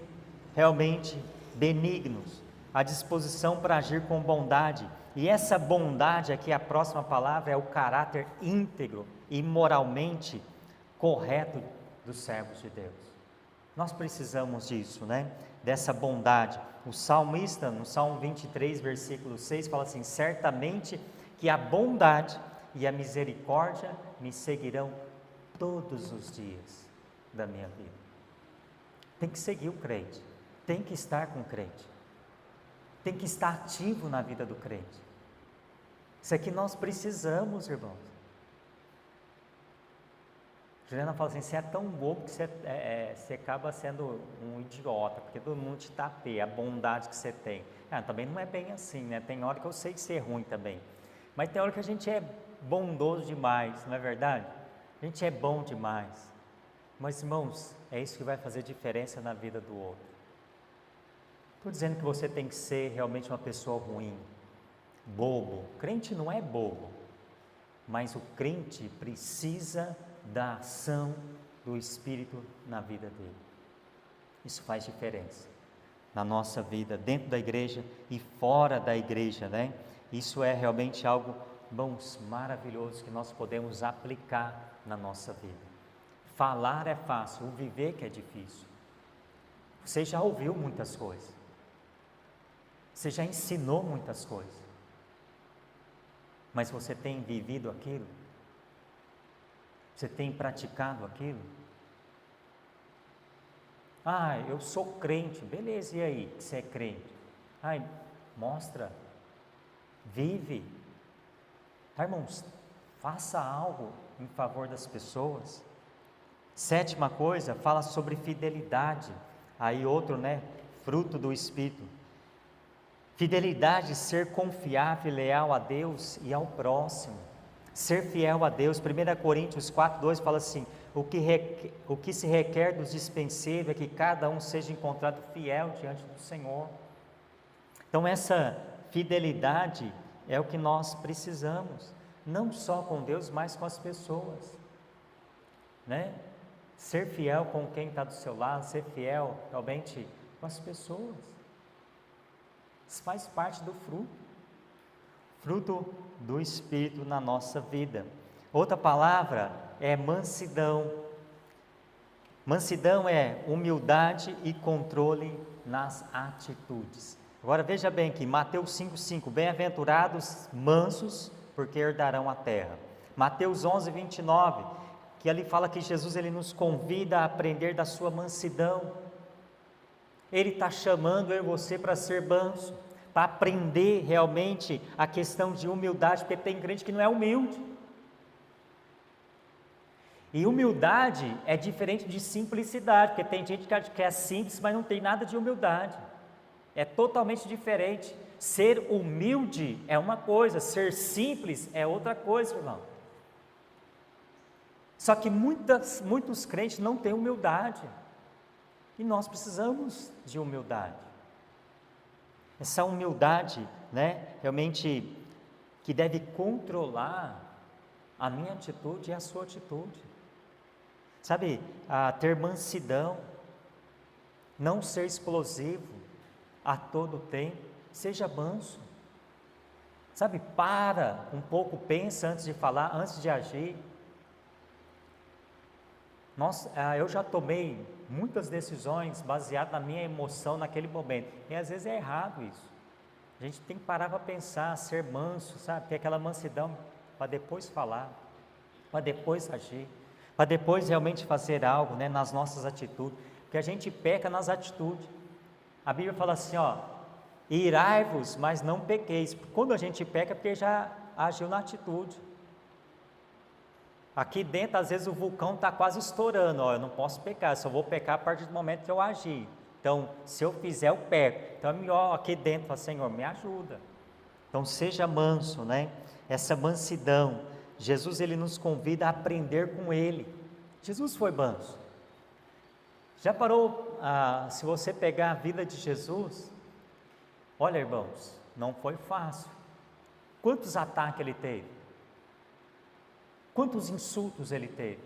realmente benignos, a disposição para agir com bondade, e essa bondade aqui, a próxima palavra, é o caráter íntegro e moralmente correto dos servos de Deus. Nós precisamos disso, né? Dessa bondade. O salmista, no Salmo 23, versículo 6, fala assim, certamente que a bondade e a misericórdia me seguirão todos os dias da minha vida. Tem que seguir o crente, tem que estar com o crente, tem que estar ativo na vida do crente. Isso aqui nós precisamos, irmãos. Juliana fala assim, você é tão bobo que você acaba sendo um idiota, porque todo mundo te tapeia, a bondade que você tem. Também não é bem assim, né? Tem hora que eu sei ser ruim também, mas tem hora que a gente é bondoso demais, não é verdade? A gente é bom demais. Mas, irmãos, é isso que vai fazer diferença na vida do outro. Estou dizendo que você tem que ser realmente uma pessoa ruim, bobo. Crente não é bobo. mas o crente precisa da ação do Espírito na vida dele. Isso faz diferença na nossa vida, dentro da igreja e fora da igreja, né? Isso é realmente algo, irmãos, maravilhoso que nós podemos aplicar na nossa vida. Falar é fácil, o viver que é difícil. Você já ouviu muitas coisas, você já ensinou muitas coisas, mas você tem vivido aquilo? Você tem praticado aquilo? Ah, eu sou crente, beleza, e aí, que você é crente? Ai, mostra, vive. Ah, irmãos, faça algo em favor das pessoas. Sétima coisa, fala sobre fidelidade. Aí outro, né, fruto do Espírito. Fidelidade, ser confiável e leal a Deus e ao próximo. Ser fiel a Deus. 1 Coríntios 4:2 fala assim: o que se requer dos dispenseiros é que cada um seja encontrado fiel diante do Senhor. Então essa fidelidade é o que nós precisamos, não só com Deus, mas com as pessoas, né? Ser fiel com quem está do seu lado, ser fiel realmente com as pessoas. Isso faz parte do fruto do Espírito na nossa vida. Outra palavra é mansidão. Mansidão é humildade e controle nas atitudes. Agora veja bem aqui, Mateus 5:5, bem-aventurados mansos, porque herdarão a terra. Mateus 11:29, que ali fala que Jesus ele nos convida a aprender da sua mansidão. Ele está chamando eu e você para ser manso, para aprender realmente a questão de humildade, porque tem crente que não é humilde. E humildade é diferente de simplicidade, porque tem gente que é simples, mas não tem nada de humildade. É totalmente diferente. Ser humilde é uma coisa, ser simples é outra coisa, irmão. Só que muitos crentes não têm humildade. E nós precisamos de humildade. Essa humildade, né, realmente que deve controlar a minha atitude e a sua atitude. Sabe, ter mansidão, não ser explosivo a todo tempo, seja manso. Sabe, para um pouco, pensa antes de falar, antes de agir. Eu já tomei muitas decisões baseadas na minha emoção naquele momento, e às vezes é errado isso. A gente tem que parar para pensar, ser manso, sabe, ter aquela mansidão para depois falar, para depois agir, para depois realmente fazer algo, né, nas nossas atitudes, porque a gente peca nas atitudes. A Bíblia fala assim, irai-vos, mas não pequeis. Quando a gente peca é porque já agiu na atitude. Aqui dentro, às vezes o vulcão está quase estourando, eu não posso pecar, eu só vou pecar a partir do momento que eu agir. Então, se eu fizer, eu peco. Então é melhor aqui dentro, falar, Senhor, me ajuda. Então seja manso, né? Essa mansidão, Jesus ele nos convida a aprender com Ele. Jesus foi manso. Já parou, se você pegar a vida de Jesus, olha irmãos, não foi fácil. Quantos ataques ele teve? Quantos insultos ele teve?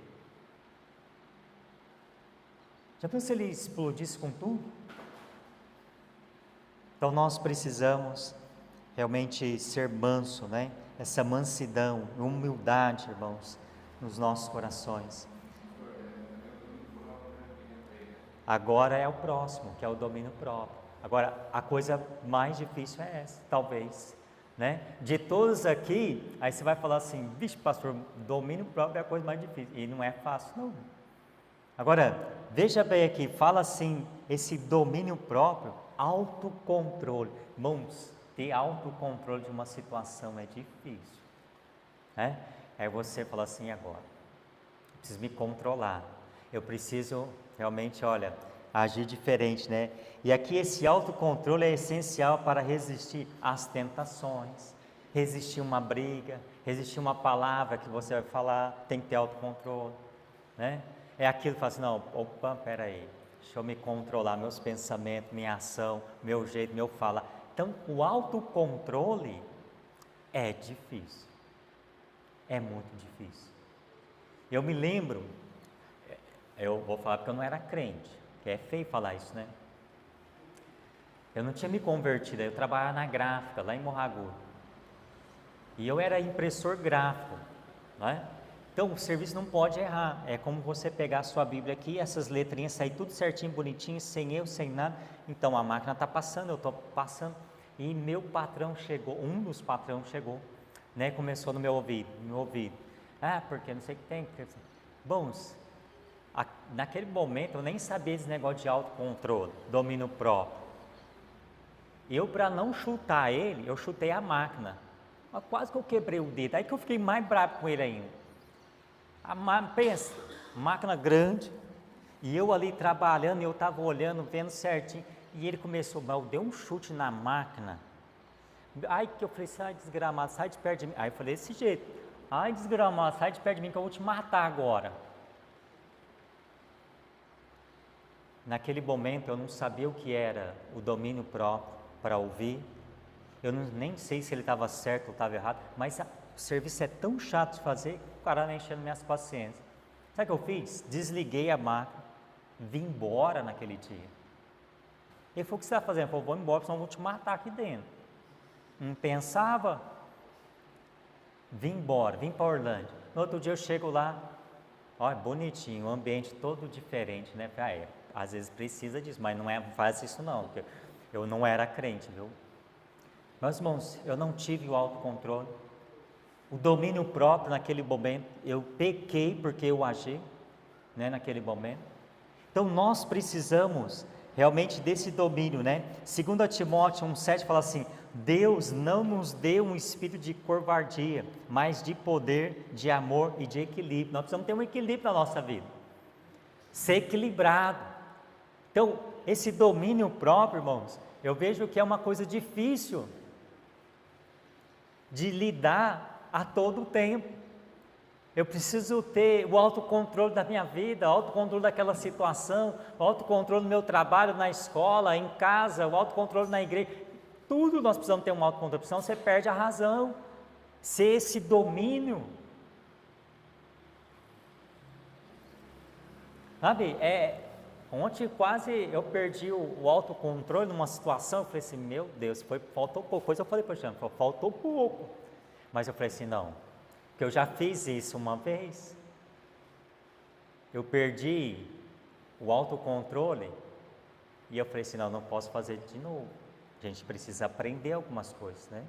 Já pensou se ele explodisse com tudo? Então nós precisamos realmente ser manso, né? Essa mansidão, humildade, irmãos, nos nossos corações. Agora é o próximo, que é o domínio próprio. Agora, a coisa mais difícil é essa, talvez, né? De todos aqui, aí você vai falar assim, vixe pastor, domínio próprio é a coisa mais difícil, e não é fácil não. Agora, veja bem aqui, fala assim, esse domínio próprio, autocontrole. Irmãos, ter autocontrole de uma situação é difícil, né? Aí você fala assim, agora, eu preciso me controlar, eu preciso realmente, agir diferente, né? E aqui esse autocontrole é essencial para resistir às tentações, resistir uma briga, resistir uma palavra que você vai falar, tem que ter autocontrole, né? É aquilo que fala assim, não, opa, peraí, deixa eu me controlar, meus pensamentos, minha ação, meu jeito, meu falar. Então, o autocontrole é difícil, é muito difícil. Eu me lembro, eu vou falar porque eu não era crente, que é feio falar isso, né? Eu não tinha me convertido, eu trabalhava na gráfica, lá em Morragudo. E eu era impressor gráfico, né? Então o serviço não pode errar, é como você pegar a sua Bíblia aqui, essas letrinhas sair tudo certinho, bonitinho, sem erro, sem nada. Então a máquina está passando, eu estou passando. E meu patrão chegou, um dos patrões chegou, né? Começou no meu ouvido. Porque não sei o que tem. Bons, naquele momento eu nem sabia esse negócio de autocontrole, domínio próprio. Eu, para não chutar ele, eu chutei a máquina. Mas quase que eu quebrei o dedo. Aí que eu fiquei mais bravo com ele ainda. Pensa, máquina grande. E eu ali trabalhando, eu estava olhando, vendo certinho. E ele começou, mas eu dei um chute na máquina. Aí que eu falei, sai desgramado, sai de perto de mim. Aí eu falei desse jeito. Ai desgramado, sai de perto de mim que eu vou te matar agora. Naquele momento eu não sabia o que era o domínio próprio para ouvir. Eu nem sei se ele estava certo ou estava errado, mas o serviço é tão chato de fazer que o cara não enchendo minhas paciências. Sabe o que eu fiz? Desliguei a máquina, vim embora naquele dia. Ele falou, o que você está fazendo? Eu falei, vou embora, senão eu vou te matar aqui dentro. Não pensava, vim embora, vim para Orlândia. No outro dia eu chego lá, olha, bonitinho, o ambiente todo diferente, né? Às vezes precisa disso, mas não faz isso não, porque eu não era crente, viu? Meus irmãos, eu não tive o autocontrole, o domínio próprio naquele momento, eu pequei porque eu agi, né, naquele momento. Então nós precisamos realmente desse domínio, né? 2 Timóteo 1,7 fala assim, Deus não nos deu um espírito de covardia, mas de poder, de amor e de equilíbrio. Nós precisamos ter um equilíbrio na nossa vida, ser equilibrado. Então, esse domínio próprio, irmãos, eu vejo que é uma coisa difícil de lidar a todo tempo. Eu preciso ter o autocontrole da minha vida, o autocontrole daquela situação, o autocontrole do meu trabalho, na escola, em casa, o autocontrole na igreja. Tudo nós precisamos ter um autocontrole, senão você perde a razão. Ser esse domínio. Sabe, ontem quase eu perdi o autocontrole numa situação, eu falei assim, meu Deus, faltou pouco. Depois eu falei para o Jean, faltou pouco. Mas eu falei assim, não, porque eu já fiz isso uma vez. Eu perdi o autocontrole e eu falei assim, não posso fazer de novo. A gente precisa aprender algumas coisas, né?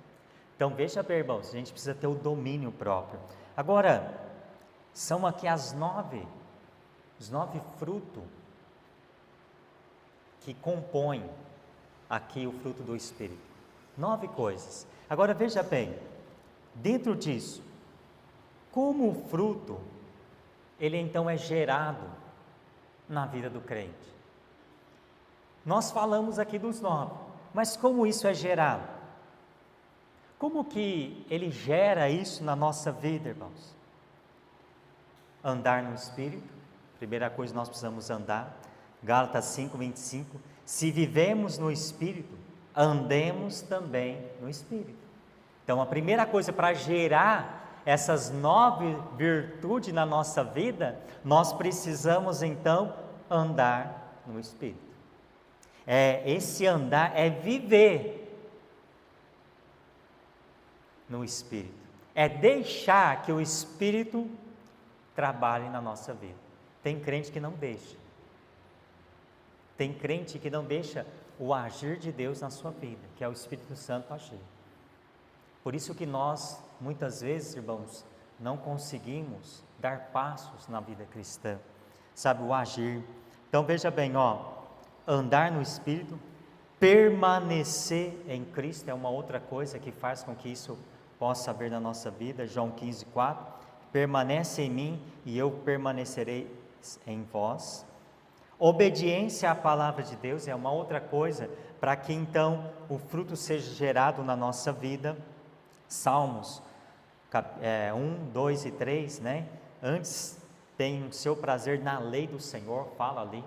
Então veja bem, irmãos, a gente precisa ter o domínio próprio. Agora, são aqui os 9 frutos que compõem aqui o fruto do Espírito. 9 coisas. Agora veja bem, dentro disso, como o fruto, ele então é gerado na vida do crente. Nós falamos aqui dos 9, mas como isso é gerado? Como que ele gera isso na nossa vida, irmãos? Andar no Espírito, primeira coisa nós precisamos andar. Gálatas 5:25, se vivemos no Espírito, andemos também no Espírito. Então a primeira coisa para gerar essas 9 virtudes na nossa vida, nós precisamos então andar no Espírito. Esse andar é viver no Espírito, é deixar que o Espírito trabalhe na nossa vida. Tem crente que não deixa, tem crente que não deixa o agir de Deus na sua vida, que é o Espírito Santo agir. Por isso que nós, muitas vezes, irmãos, não conseguimos dar passos na vida cristã, sabe, o agir. Então veja bem, andar no Espírito, permanecer em Cristo é uma outra coisa que faz com que isso possa haver na nossa vida. João 15:4, permanece em mim e eu permanecerei em vós. Obediência à palavra de Deus é uma outra coisa para que então o fruto seja gerado na nossa vida. Salmos 1, 2 e 3, né? Antes tem o seu prazer na lei do Senhor, fala ali.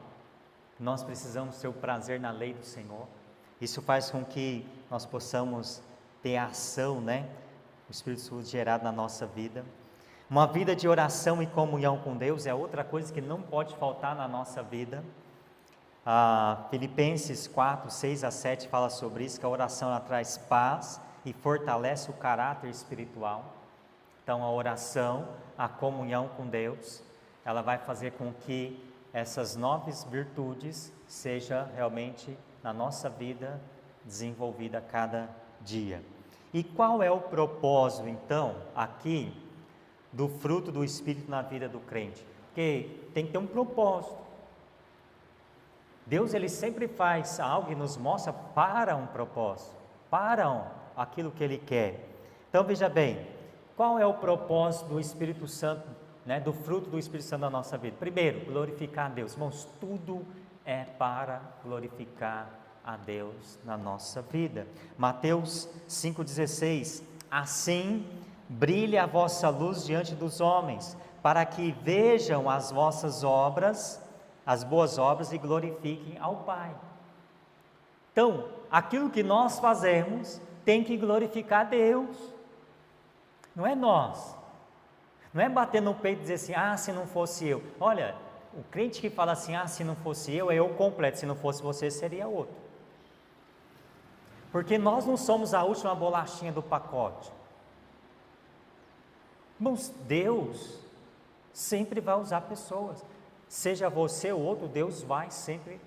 Nós precisamos ter o prazer na lei do Senhor. Isso faz com que nós possamos ter ação, né? O Espírito Santo gerado na nossa vida. Uma vida de oração e comunhão com Deus é outra coisa que não pode faltar na nossa vida. Filipenses 4, 6 a 7 fala sobre isso, que a oração ela traz paz e fortalece o caráter espiritual. Então a oração, a comunhão com Deus, ela vai fazer com que essas 9 virtudes seja realmente na nossa vida desenvolvida a cada dia. E qual é o propósito então aqui do fruto do Espírito na vida do crente? Porque tem que ter um propósito. Deus ele sempre faz algo e nos mostra para um propósito, para aquilo que Ele quer. Então veja bem, qual é o propósito do Espírito Santo, do fruto do Espírito Santo na nossa vida? Primeiro, glorificar a Deus. Irmãos, tudo é para glorificar a Deus na nossa vida. Mateus 5,16: assim brilhe a vossa luz diante dos homens, para que vejam as vossas obras, as boas obras, e glorifiquem ao Pai. Então, aquilo que nós fazemos tem que glorificar a Deus, não é nós, não é bater no peito e dizer assim, se não fosse eu. Olha, o crente que fala assim, se não fosse eu, é eu completo, se não fosse você, seria outro. Porque nós não somos a última bolachinha do pacote. Irmãos, Deus sempre vai usar pessoas, seja você ou outro, Deus vai sempre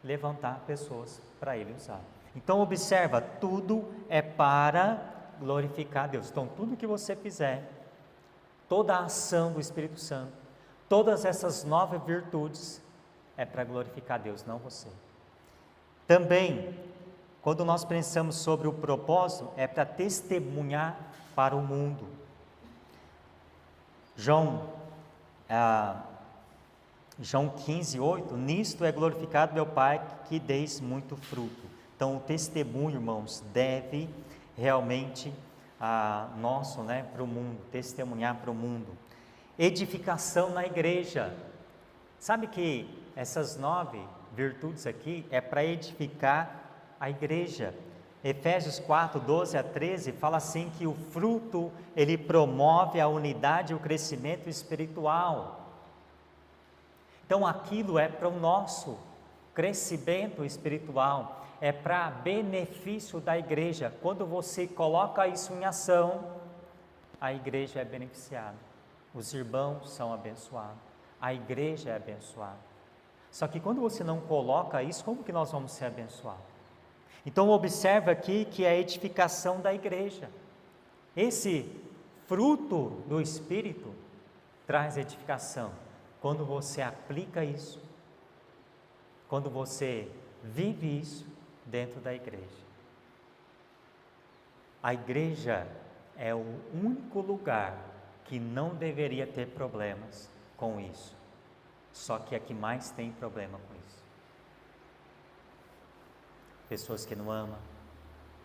levantar pessoas para Ele usar. Então observa, tudo é para glorificar a Deus. Então tudo que você fizer, toda a ação do Espírito Santo, todas essas 9 virtudes, é para glorificar a Deus, não você. Também, quando nós pensamos sobre o propósito, é para testemunhar para o mundo. João 15, 8, nisto é glorificado meu Pai, que deis muito fruto. Então o testemunho, irmãos, deve realmente nosso, para o mundo, testemunhar para o mundo. Edificação na igreja. Sabe que essas 9 virtudes aqui é para edificar a igreja. Efésios 4, 12 a 13 fala assim que o fruto ele promove a unidade e o crescimento espiritual. Então aquilo é para o nosso crescimento espiritual, é para benefício da igreja. Quando você coloca isso em ação, a igreja é beneficiada, os irmãos são abençoados, a igreja é abençoada. Só que quando você não coloca isso, como que nós vamos ser abençoados? Então observa aqui que é a edificação da igreja. Esse fruto do Espírito traz edificação. Quando você aplica isso, quando você vive isso dentro da igreja. A igreja é o único lugar que não deveria ter problemas com isso. Só que é que mais tem problema com isso. Pessoas que não amam,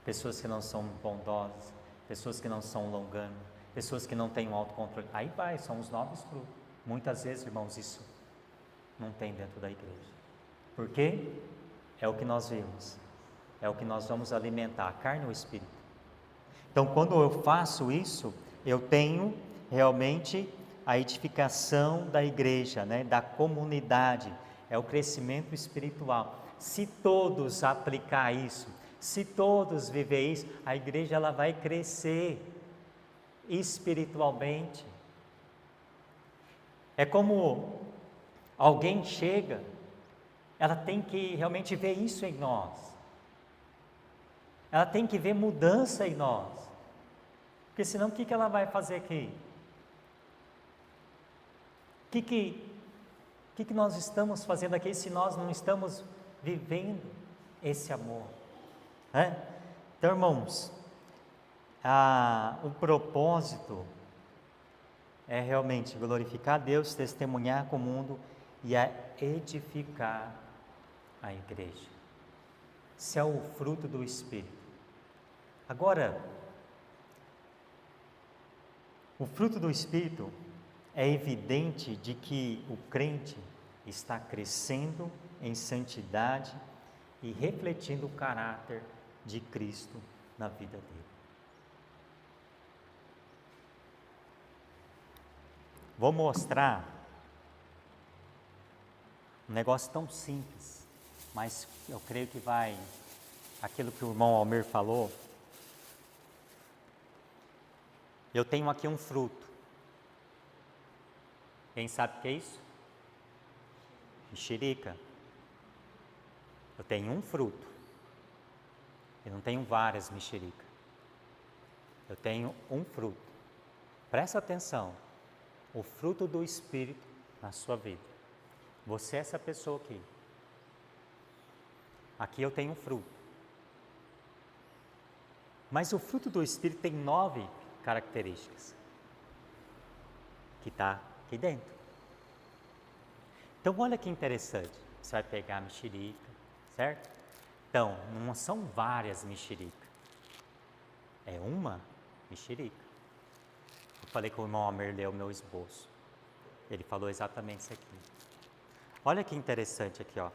pessoas que não são bondosas, pessoas que não são longanas, pessoas que não têm um autocontrole. Aí são os 9 frutos. Muitas vezes, irmãos, isso não tem dentro da igreja. Por quê? É o que nós vimos, é o que nós vamos alimentar, a carne ou o espírito. Então, quando eu faço isso, eu tenho realmente a edificação da igreja, da comunidade, é o crescimento espiritual. Se todos aplicar isso, se todos viver isso, a igreja ela vai crescer espiritualmente. É como alguém chega, ela tem que realmente ver isso em nós. Ela tem que ver mudança em nós. Porque senão o que ela vai fazer aqui? O que nós estamos fazendo aqui se nós não estamos vivendo esse amor? Então, irmãos, o propósito é realmente glorificar a Deus, testemunhar com o mundo e edificar a igreja. Esse é o fruto do Espírito. Agora, o fruto do Espírito é evidente de que o crente está crescendo em santidade e refletindo o caráter de Cristo na vida dele. Vou mostrar um negócio tão simples, mas eu creio que vai, aquilo que o irmão Almir falou. Eu tenho aqui um fruto. Quem sabe o que é isso? Mexerica. Eu tenho um fruto. Eu não tenho várias mexericas. Eu tenho um fruto. Presta atenção. O fruto do Espírito na sua vida. Você é essa pessoa aqui. Aqui eu tenho um fruto. Mas o fruto do Espírito tem 9 características. Que está aqui dentro. Então olha que interessante. Você vai pegar a mexerica, certo? Então, não são várias mexericas. É uma mexerica. Eu falei que o irmão Almir leu o meu esboço. Ele falou exatamente isso aqui. Olha que interessante aqui, ó.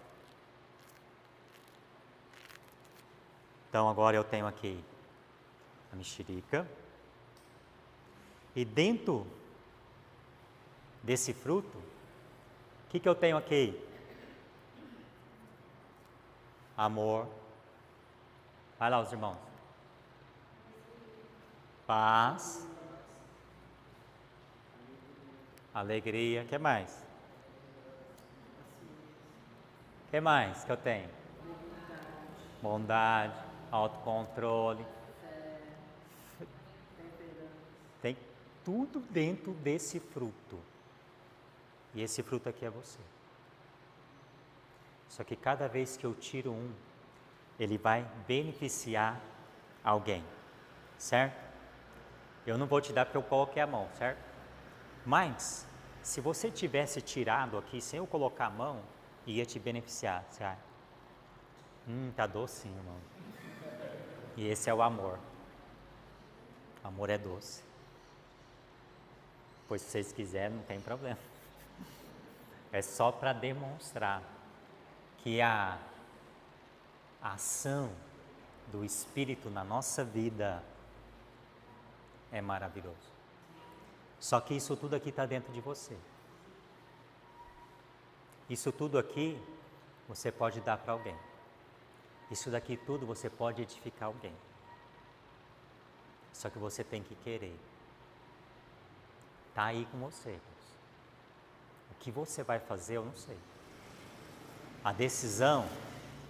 Então agora eu tenho aqui a mexerica. E dentro desse fruto, o que eu tenho aqui? Amor. Vai lá, os irmãos. Paz. Alegria. O que mais? O que mais que eu tenho? Bondade, autocontrole. Tem tudo dentro desse fruto. E esse fruto aqui é você. Só que cada vez que eu tiro um, ele vai beneficiar alguém, certo? Eu não vou te dar porque eu coloquei a mão, certo? Mas, se você tivesse tirado aqui, sem eu colocar a mão, ia te beneficiar, certo? Tá docinho, irmão. E esse é o amor. O amor é doce. Pois se vocês quiserem, não tem problema. É só para demonstrar que a ação do Espírito na nossa vida é maravilhoso. Só que isso tudo aqui está dentro de você. Isso tudo aqui você pode dar para alguém. Isso daqui tudo você pode edificar alguém. Só que você tem que querer. Está aí com você, Deus. O que você vai fazer, eu não sei. A decisão,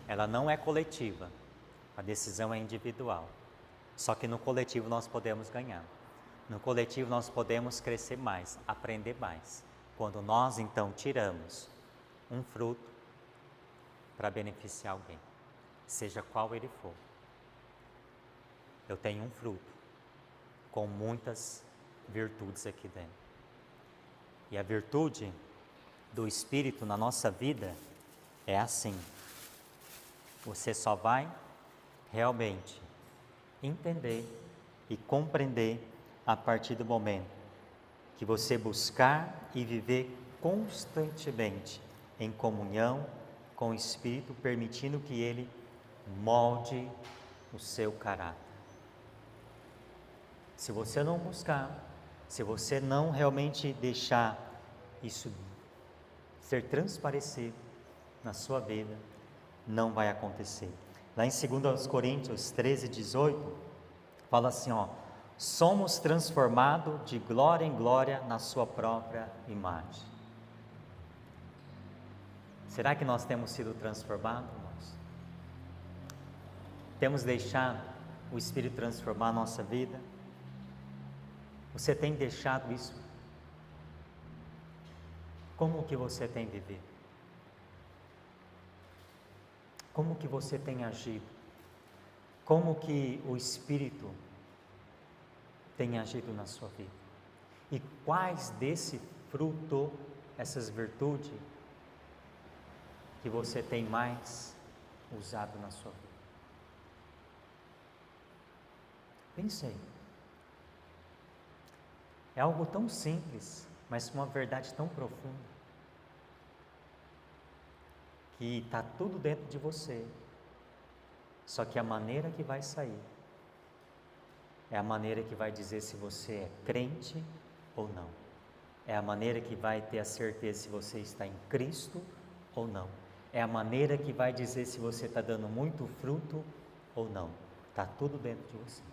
ela não é coletiva. A decisão é individual. Só que no coletivo nós podemos ganhar. No coletivo nós podemos crescer mais, aprender mais. Quando nós então tiramos um fruto para beneficiar alguém, seja qual ele for. Eu tenho um fruto com muitas virtudes aqui dentro. E a virtude do Espírito na nossa vida é assim. Você só vai realmente entender e compreender a partir do momento que você buscar e viver constantemente em comunhão com o Espírito, permitindo que Ele molde o seu caráter. Se você não buscar, se você não realmente deixar isso ser transparecido na sua vida, não vai acontecer. Lá em 2 Coríntios 13, 18, fala assim, ó: somos transformados de glória em glória na sua própria imagem. Será que nós temos sido transformados, irmãos? Temos deixado o Espírito transformar a nossa vida? Você tem deixado isso? Como que você tem vivido? Como que você tem agido? Como que o Espírito tem agido na sua vida? E quais desse fruto, essas virtudes, que você tem mais usado na sua vida? Pensei. É algo tão simples, mas com uma verdade tão profunda, que está tudo dentro de você, só que a maneira que vai sair é a maneira que vai dizer se você é crente ou não. É a maneira que vai ter a certeza se você está em Cristo ou não. É a maneira que vai dizer se você está dando muito fruto ou não. Está tudo dentro de você.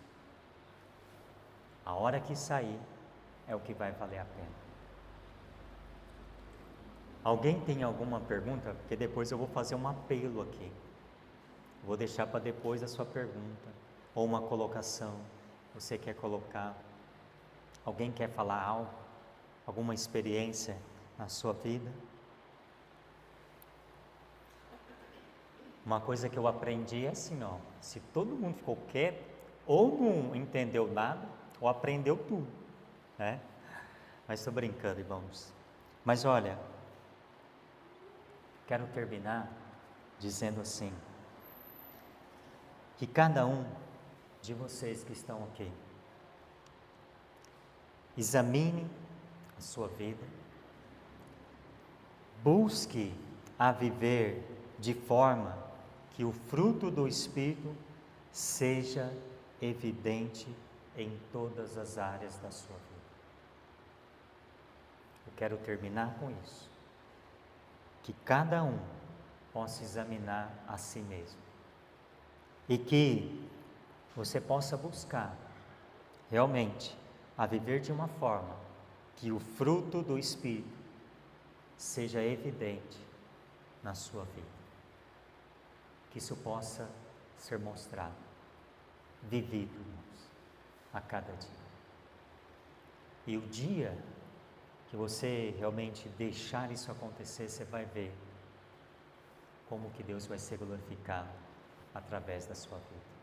A hora que sair é o que vai valer a pena. Alguém tem alguma pergunta? Porque depois eu vou fazer um apelo aqui. Vou deixar para depois a sua pergunta. Ou uma colocação. Você quer colocar? Alguém quer falar algo? Alguma experiência na sua vida? Uma coisa que eu aprendi é assim, ó. Se todo mundo ficou quieto, ou não entendeu nada, ou aprendeu tudo, né? Mas estou brincando, irmãos. Mas olha, quero terminar dizendo assim, que cada um de vocês que estão aqui, examine a sua vida, busque a viver de forma que o fruto do Espírito seja evidente em todas as áreas da sua vida. Eu quero terminar com isso. Que cada um possa examinar a si mesmo. E que você possa buscar realmente a viver de uma forma que o fruto do Espírito seja evidente na sua vida. Que isso possa ser mostrado, vivido, irmãos, a cada dia. E o dia que você realmente deixar isso acontecer, você vai ver como que Deus vai ser glorificado através da sua vida.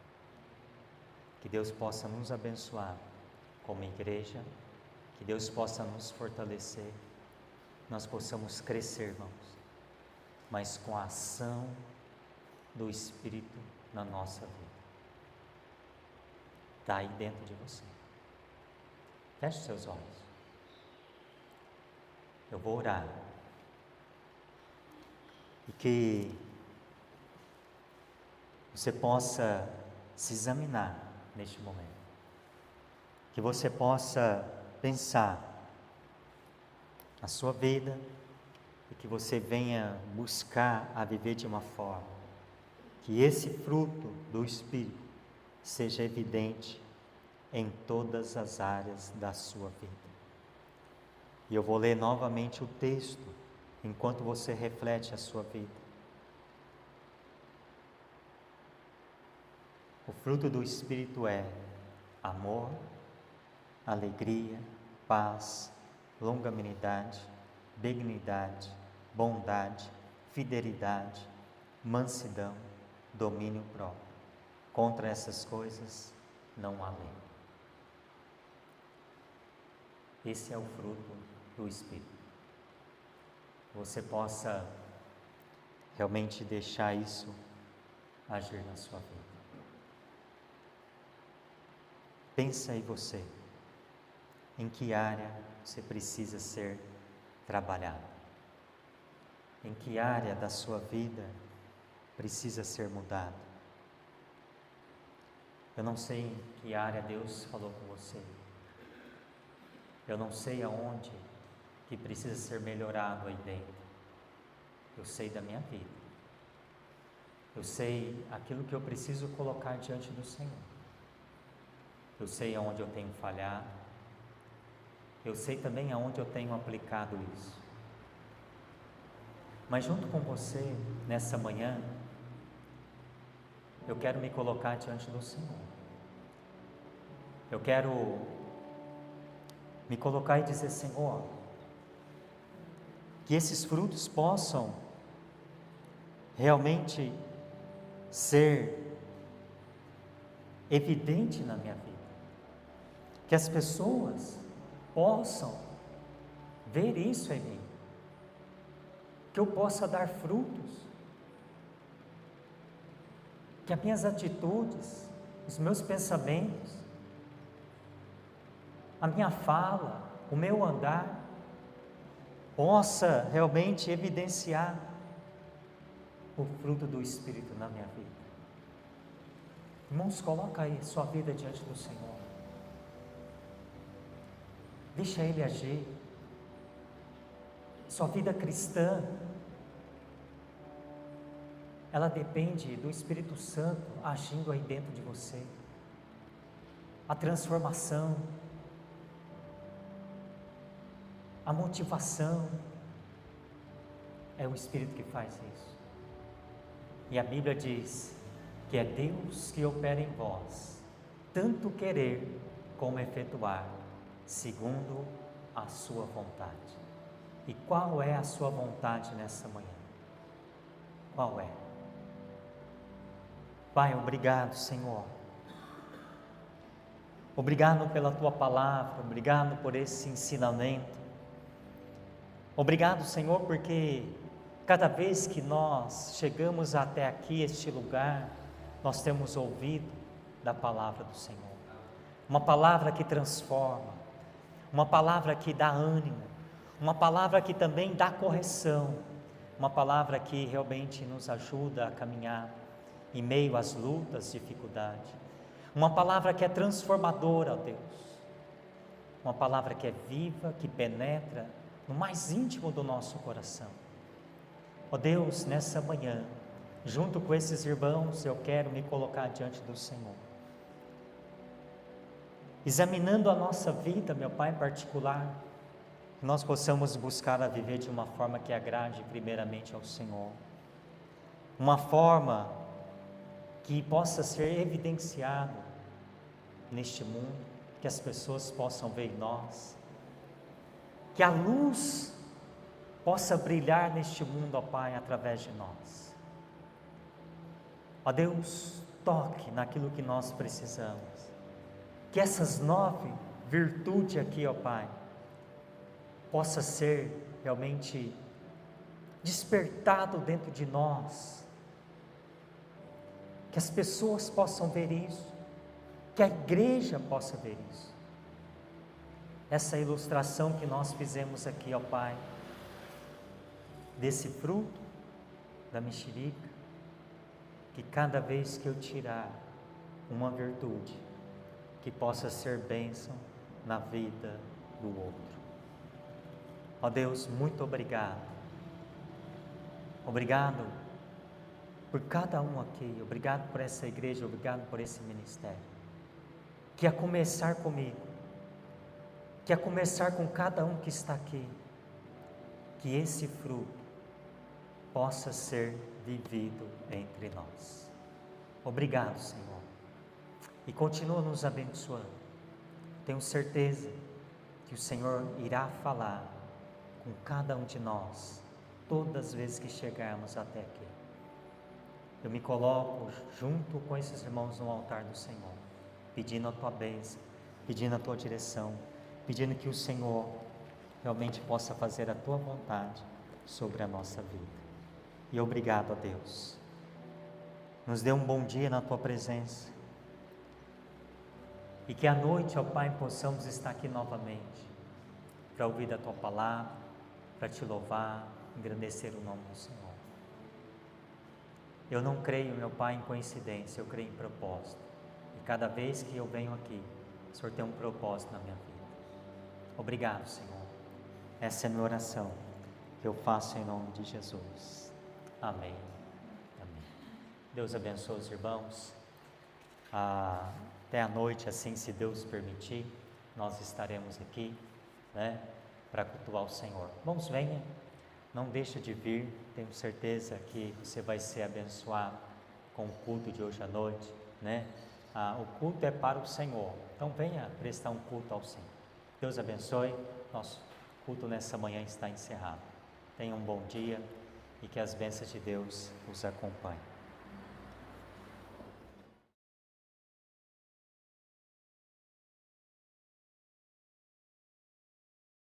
Que Deus possa nos abençoar como igreja, que Deus possa nos fortalecer, nós possamos crescer, irmãos, mas com a ação do Espírito na nossa vida. Está aí dentro de você. Feche seus olhos. Eu vou orar. E que você possa se examinar neste momento. Que você possa pensar na sua vida e que você venha buscar a viver de uma forma que esse fruto do Espírito seja evidente em todas as áreas da sua vida. E eu vou ler novamente o texto enquanto você reflete a sua vida. O fruto do Espírito é amor, alegria, paz, longanimidade, benignidade, bondade, fidelidade, mansidão, domínio próprio. Contra essas coisas não há lei. Esse é o fruto do Espírito. Você possa realmente deixar isso agir na sua vida. Pensa em você, em que área você precisa ser trabalhado, em que área da sua vida precisa ser mudado. Eu não sei em que área Deus falou com você, eu não sei aonde que precisa ser melhorado aí dentro. Eu sei da minha vida, eu sei aquilo que eu preciso colocar diante do Senhor. Eu sei aonde eu tenho falhado, eu sei também aonde eu tenho aplicado isso. Mas junto com você, nessa manhã, eu quero me colocar diante do Senhor. Eu quero me colocar e dizer: Senhor, que esses frutos possam realmente ser evidente na minha vida. Que as pessoas possam ver isso em mim. Que eu possa dar frutos. Que as minhas atitudes, os meus pensamentos, a minha fala, o meu andar, possa realmente evidenciar o fruto do Espírito na minha vida. Irmãos, coloca aí sua vida diante do Senhor. Deixa Ele agir. Sua vida cristã, ela depende do Espírito Santo agindo aí dentro de você. A transformação, a motivação, é o Espírito que faz isso. E a Bíblia diz que é Deus que opera em vós, tanto querer como efetuar, segundo a sua vontade. E qual é a sua vontade nessa manhã? Qual é? Pai, obrigado, Senhor. Obrigado pela Tua palavra, obrigado por esse ensinamento. Obrigado, Senhor, porque cada vez que nós chegamos até aqui, este lugar, nós temos ouvido da palavra do Senhor. Uma palavra que transforma, uma palavra que dá ânimo, uma palavra que também dá correção, uma palavra que realmente nos ajuda a caminhar em meio às lutas, dificuldades. Uma palavra que é transformadora, ó Deus. Uma palavra que é viva, que penetra no mais íntimo do nosso coração. Ó Deus, nessa manhã, junto com esses irmãos, eu quero me colocar diante do Senhor. Examinando a nossa vida, meu Pai, em particular, que nós possamos buscar a viver de uma forma que agrade primeiramente ao Senhor. Uma forma que possa ser evidenciado neste mundo, que as pessoas possam ver em nós, que a luz possa brilhar neste mundo, ó Pai, através de nós. Ó Deus, toque naquilo que nós precisamos, que essas 9 virtudes aqui, ó Pai, possa ser realmente despertado dentro de nós, que as pessoas possam ver isso, que a igreja possa ver isso. Essa ilustração que nós fizemos aqui, ó Pai, desse fruto da mexerica, que cada vez que eu tirar uma virtude, que possa ser bênção na vida do outro. Ó Deus, muito obrigado. Obrigado por cada um aqui, obrigado por essa igreja, obrigado por esse ministério. Que a começar comigo, que a começar com cada um que está aqui, que esse fruto possa ser vivido entre nós. Obrigado, Senhor. E continua nos abençoando. Tenho certeza que o Senhor irá falar com cada um de nós, todas as vezes que chegarmos até aqui. Eu me coloco junto com esses irmãos no altar do Senhor, pedindo a Tua bênção, pedindo a Tua direção, pedindo que o Senhor realmente possa fazer a Tua vontade sobre a nossa vida. E obrigado a Deus. Nos dê um bom dia na Tua presença. E que à noite, ó Pai, possamos estar aqui novamente, para ouvir da Tua palavra, para Te louvar, engrandecer o nome do Senhor. Eu não creio, meu Pai, em coincidência, eu creio em propósito. E cada vez que eu venho aqui, o Senhor tem um propósito na minha vida. Obrigado, Senhor. Essa é a minha oração, que eu faço em nome de Jesus. Amém. Amém. Deus abençoe os irmãos. Até a noite, assim, se Deus permitir, nós estaremos aqui, né, para cultuar o Senhor. Irmãos, venha. Não deixa de vir, tenho certeza que você vai ser abençoado com o culto de hoje à noite, né? O culto é para o Senhor, então venha prestar um culto ao Senhor. Deus abençoe, nosso culto nessa manhã está encerrado. Tenha um bom dia e que as bênçãos de Deus os acompanhem.